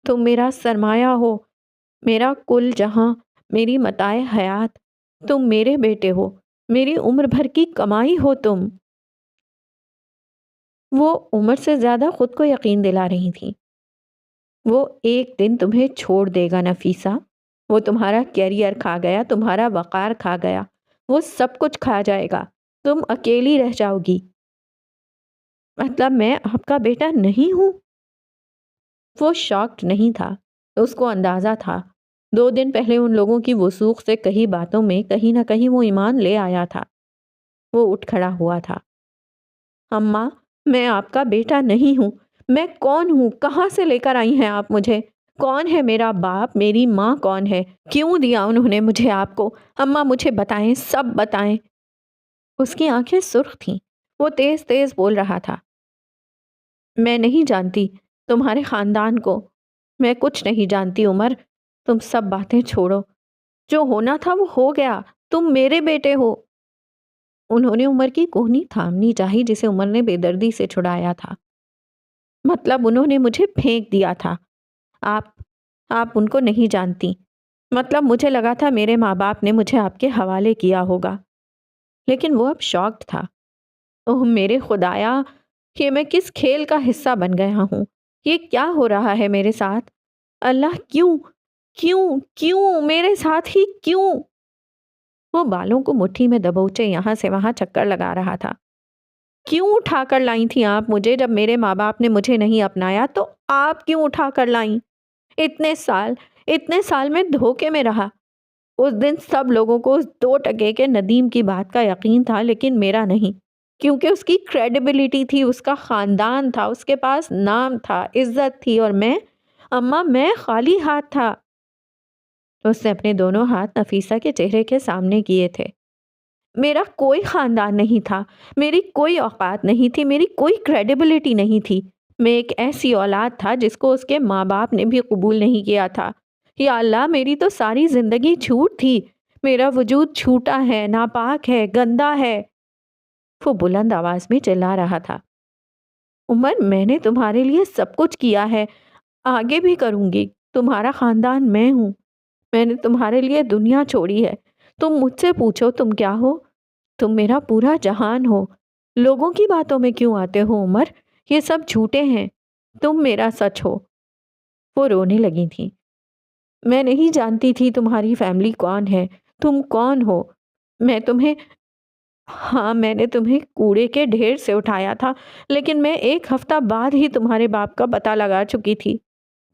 تم میرا سرمایہ ہو، میرا کل جہاں، میری متاع حیات۔ تم میرے بیٹے ہو، میری عمر بھر کی کمائی ہو تم۔ وہ عمر سے زیادہ خود کو یقین دلا رہی تھی۔ وہ ایک دن تمہیں چھوڑ دے گا نفیسہ، وہ تمہارا کیریئر کھا گیا، تمہارا وقار کھا گیا، وہ سب کچھ کھا جائے گا، تم اکیلی رہ جاؤ گی۔ مطلب میں آپ کا بیٹا نہیں ہوں؟ وہ شاکڈ نہیں تھا، اس کو اندازہ تھا۔ 2 دن پہلے ان لوگوں کی وثوق سے کئی باتوں میں کہیں نہ کہیں وہ ایمان لے آیا تھا۔ وہ اٹھ کھڑا ہوا تھا۔ اماں میں آپ کا بیٹا نہیں ہوں، میں کون ہوں؟ کہاں سے لے کر آئی ہیں آپ مجھے؟ کون ہے میرا باپ؟ میری ماں کون ہے؟ کیوں دیا انہوں نے مجھے آپ کو؟ اماں مجھے بتائیں، سب بتائیں۔ اس کی آنکھیں سرخ تھیں، وہ تیز تیز بول رہا تھا۔ میں نہیں جانتی تمہارے خاندان کو، میں کچھ نہیں جانتی عمر، تم سب باتیں چھوڑو، جو ہونا تھا وہ ہو گیا، تم میرے بیٹے ہو۔ انہوں نے عمر کی کوہنی تھامنی چاہی جسے عمر نے بے دردی سے چھڑایا تھا۔ مطلب انہوں نے مجھے پھینک دیا تھا۔ آپ ان کو نہیں جانتی۔ مطلب مجھے لگا تھا میرے ماں باپ نے مجھے آپ کے حوالے کیا ہوگا، لیکن وہ اب شاکڈ تھا۔ اوہ میرے خدایا، یہ میں کس کھیل کا حصہ بن گیا ہوں؟ یہ کیا ہو رہا ہے میرے ساتھ؟ اللہ کیوں کیوں کیوں میرے ساتھ ہی کیوں؟ وہ بالوں کو مٹھی میں دبوچے یہاں سے وہاں چکر لگا رہا تھا۔ کیوں اٹھا کر لائیں تھیں آپ مجھے؟ جب میرے ماں باپ نے مجھے نہیں اپنایا تو آپ کیوں اٹھا کر لائیں؟ اتنے سال میں دھوکے میں رہا۔ اس دن سب لوگوں کو اس 2 ٹکے کے ندیم کی بات کا یقین تھا لیکن میرا نہیں، کیونکہ اس کی کریڈیبلٹی تھی، اس کا خاندان تھا، اس کے پاس نام تھا، عزت تھی، اور میں خالی ہاتھ تھا۔ اس نے اپنے دونوں ہاتھ نفیسہ کے چہرے کے سامنے کیے تھے۔ میرا کوئی خاندان نہیں تھا، میری کوئی اوقات نہیں تھی، میری کوئی کریڈیبلٹی نہیں تھی۔ میں ایک ایسی اولاد تھا جس کو اس کے ماں باپ نے بھی قبول نہیں کیا تھا۔ یا اللہ میری تو ساری زندگی جھوٹ تھی، میرا وجود جھوٹا ہے، ناپاک ہے، گندا ہے۔ وہ بلند آواز میں چلا رہا تھا۔ عمر میں نے تمہارے لیے سب کچھ کیا ہے، آگے بھی کروں گی۔ تمہارا خاندان میں ہوں، میں نے تمہارے لیے دنیا چھوڑی ہے۔ تم مجھ سے پوچھو تم کیا ہو؟ تم میرا پورا جہان ہو۔ لوگوں کی باتوں میں کیوں آتے ہو عمر؟ یہ سب جھوٹے ہیں، تم میرا سچ ہو۔ وہ رونے لگی تھی۔ میں نہیں جانتی تھی تمہاری فیملی کون ہے، تم کون ہو۔ میں نے تمہیں کوڑے کے ڈھیر سے اٹھایا تھا، لیکن میں 1 ہفتہ بعد ہی تمہارے باپ کا پتہ لگا چکی تھی۔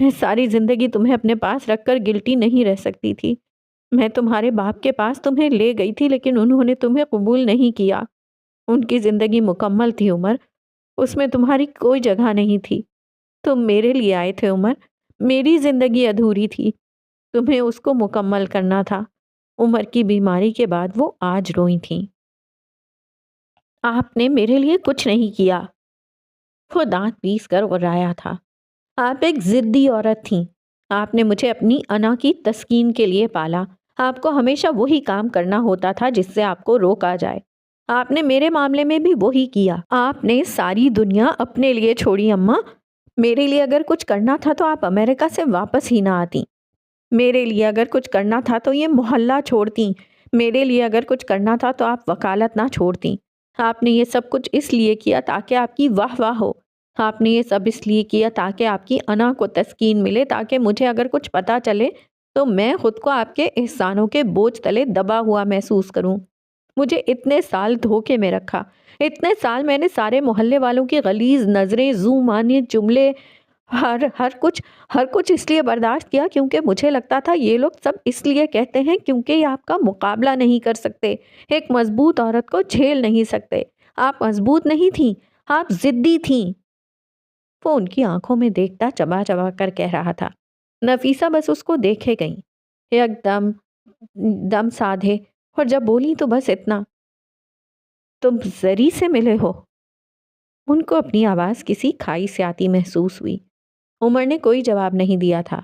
میں ساری زندگی تمہیں اپنے پاس رکھ کر گلٹی نہیں رہ سکتی تھی۔ میں تمہارے باپ کے پاس تمہیں لے گئی تھی لیکن انہوں نے تمہیں قبول نہیں کیا۔ ان کی زندگی مکمل تھی عمر، اس میں تمہاری کوئی جگہ نہیں تھی۔ تم میرے لیے آئے تھے عمر، میری زندگی ادھوری تھی، تمہیں اس کو مکمل کرنا تھا۔ عمر کی بیماری کے بعد وہ آج روئی تھیں۔ آپ نے میرے لیے کچھ نہیں کیا۔ وہ دانت پیس کر غرایا تھا۔ آپ ایک ضدی عورت تھیں۔ آپ نے مجھے اپنی انا کی تسکین کے لیے پالا۔ آپ کو ہمیشہ وہی کام کرنا ہوتا تھا جس سے آپ کو روکا جائے۔ آپ نے میرے معاملے میں بھی وہی کیا۔ آپ نے ساری دنیا اپنے لیے چھوڑی اماں۔ میرے لیے اگر کچھ کرنا تھا تو آپ امریکہ سے واپس ہی نہ آتی۔ میرے لیے اگر کچھ کرنا تھا تو یہ محلہ چھوڑتی۔ میرے لیے اگر کچھ کرنا تھا تو آپ وکالت نہ چھوڑتی۔ آپ نے یہ سب کچھ اس لیے کیا تاکہ آپ کی واہ واہ ہو۔ آپ نے یہ سب اس لیے کیا تاکہ آپ کی انا کو تسکین ملے، تاکہ مجھے اگر کچھ پتا چلے تو میں خود کو آپ کے احسانوں کے بوجھ تلے دبا ہوا محسوس کروں؟ مجھے اتنے سال دھوکے میں رکھا، اتنے سال میں نے سارے محلے والوں کی غلیظ نظریں، زو مانی جملے، ہر کچھ اس لیے برداشت کیا کیونکہ مجھے لگتا تھا یہ لوگ سب اس لیے کہتے ہیں کیونکہ یہ آپ کا مقابلہ نہیں کر سکتے، ایک مضبوط عورت کو جھیل نہیں سکتے۔ آپ مضبوط نہیں تھیں، آپ ضدی تھیں۔ وہ ان کی آنکھوں میں دیکھتا چبا چبا کر کہہ رہا تھا۔ نفیسہ بس اس کو دیکھے گئی، ایک دم دم سادھے، اور جب بولی تو بس اتنا، تم زری سے ملے ہو؟ ان کو اپنی آواز کسی کھائی سے آتی محسوس ہوئی۔ عمر نے کوئی جواب نہیں دیا تھا۔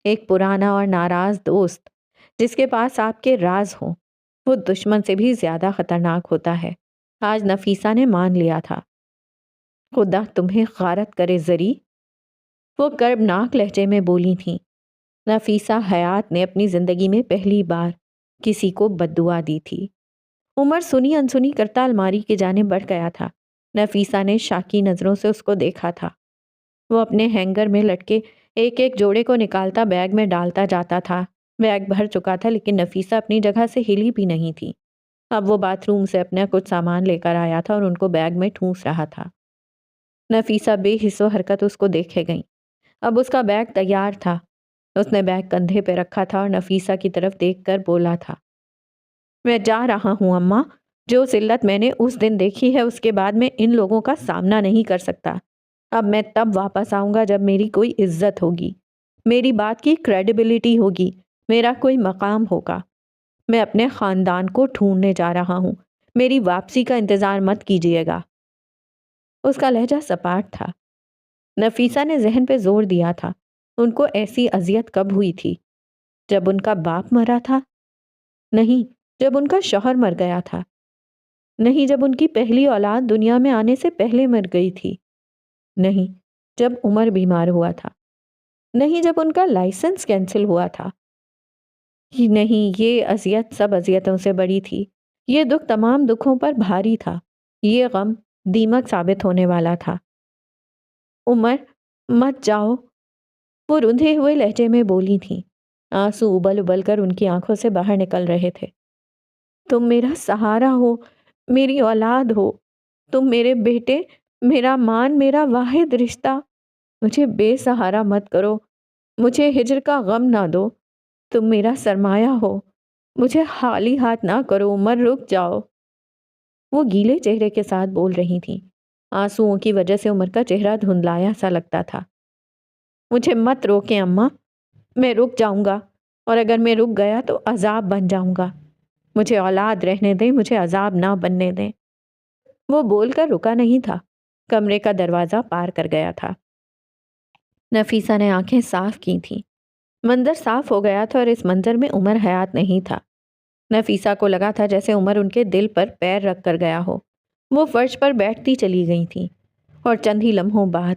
ایک پرانا اور ناراض دوست جس کے پاس آپ کے راز ہوں، وہ دشمن سے بھی زیادہ خطرناک ہوتا ہے۔ آج نفیسہ نے مان لیا تھا۔ خدا تمہیں غارت کرے زری، وہ کربناک لہجے میں بولی تھیں۔ نفیسہ حیات نے اپنی زندگی میں پہلی بار کسی کو بد دعا دی تھی۔ عمر سنی انسنی کرتا الماری کی جانب بڑھ گیا تھا۔ نفیسہ نے شاکی نظروں سے اس کو دیکھا تھا۔ وہ اپنے ہینگر میں لٹکے ایک ایک جوڑے کو نکالتا بیگ میں ڈالتا جاتا تھا۔ بیگ بھر چکا تھا لیکن نفیسہ اپنی جگہ سے ہلی بھی نہیں تھی۔ اب وہ باتھ روم سے اپنا کچھ سامان لے کر آیا تھا اور ان کو بیگ میں ٹھونس رہا تھا۔ نفیسہ بے حس و حرکت اس کو دیکھے گئی۔ اب اس کا بیگ تیار تھا۔ اس نے بیگ کندھے پہ رکھا تھا اور نفیسہ کی طرف دیکھ کر بولا تھا، میں جا رہا ہوں اماں، جو ذلت میں نے اس دن دیکھی ہے اس کے بعد میں ان لوگوں کا سامنا نہیں کر سکتا۔ اب میں تب واپس آؤں گا جب میری کوئی عزت ہوگی، میری بات کی کریڈیبلٹی ہوگی، میرا کوئی مقام ہوگا۔ میں اپنے خاندان کو ڈھونڈنے جا رہا ہوں، میری واپسی کا انتظار مت کیجیے گا۔ اس کا لہجہ سپاٹ تھا۔ نفیسہ نے ذہن پہ زور دیا تھا، ان کو ایسی اذیت کب ہوئی تھی؟ جب ان کا باپ مرا تھا؟ نہیں، جب ان کا شوہر مر گیا تھا؟ نہیں، جب ان کی پہلی اولاد دنیا میں آنے سے پہلے مر گئی تھی؟ نہیں، جب عمر بیمار ہوا تھا؟ نہیں، جب ان کا لائسنس کینسل ہوا تھا؟ نہیں، یہ اذیت سب اذیتوں سے بڑی تھی۔ یہ دکھ تمام دکھوں پر بھاری تھا۔ یہ غم دیمک ثابت ہونے والا تھا۔ عمر مت جاؤ، وہ رندھے ہوئے لہجے میں بولی تھیں۔ آنسو ابل ابل کر ان کی آنکھوں سے باہر نکل رہے تھے۔ تم میرا سہارا ہو، میری اولاد ہو، تم میرے بیٹے، میرا مان، میرا واحد رشتہ۔ مجھے بے سہارا مت کرو، مجھے ہجر کا غم نہ دو، تم میرا سرمایہ ہو، مجھے خالی ہاتھ نہ کرو، عمر رک جاؤ۔ وہ گیلے چہرے کے ساتھ بول رہی تھیں۔ آنسوؤں کی وجہ سے عمر کا چہرہ دھندلایا سا لگتا تھا۔ مجھے مت روکیں اماں، میں رک جاؤں گا، اور اگر میں رک گیا تو عذاب بن جاؤں گا۔ مجھے اولاد رہنے دیں، مجھے عذاب نہ بننے دیں۔ وہ بول کر رکا نہیں تھا، کمرے کا دروازہ پار کر گیا تھا۔ نفیسہ نے آنکھیں صاف کی تھیں۔ منظر صاف ہو گیا تھا اور اس منظر میں عمر حیات نہیں تھا۔ نفیسہ کو لگا تھا جیسے عمر ان کے دل پر پیر رکھ کر گیا ہو۔ وہ فرش پر بیٹھتی چلی گئی تھیں اور چند ہی لمحوں بعد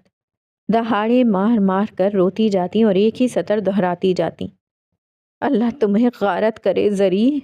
دہاڑے مار مار کر روتی جاتی اور ایک ہی سطر دہراتی جاتی، اللہ تمہیں غارت کرے زری۔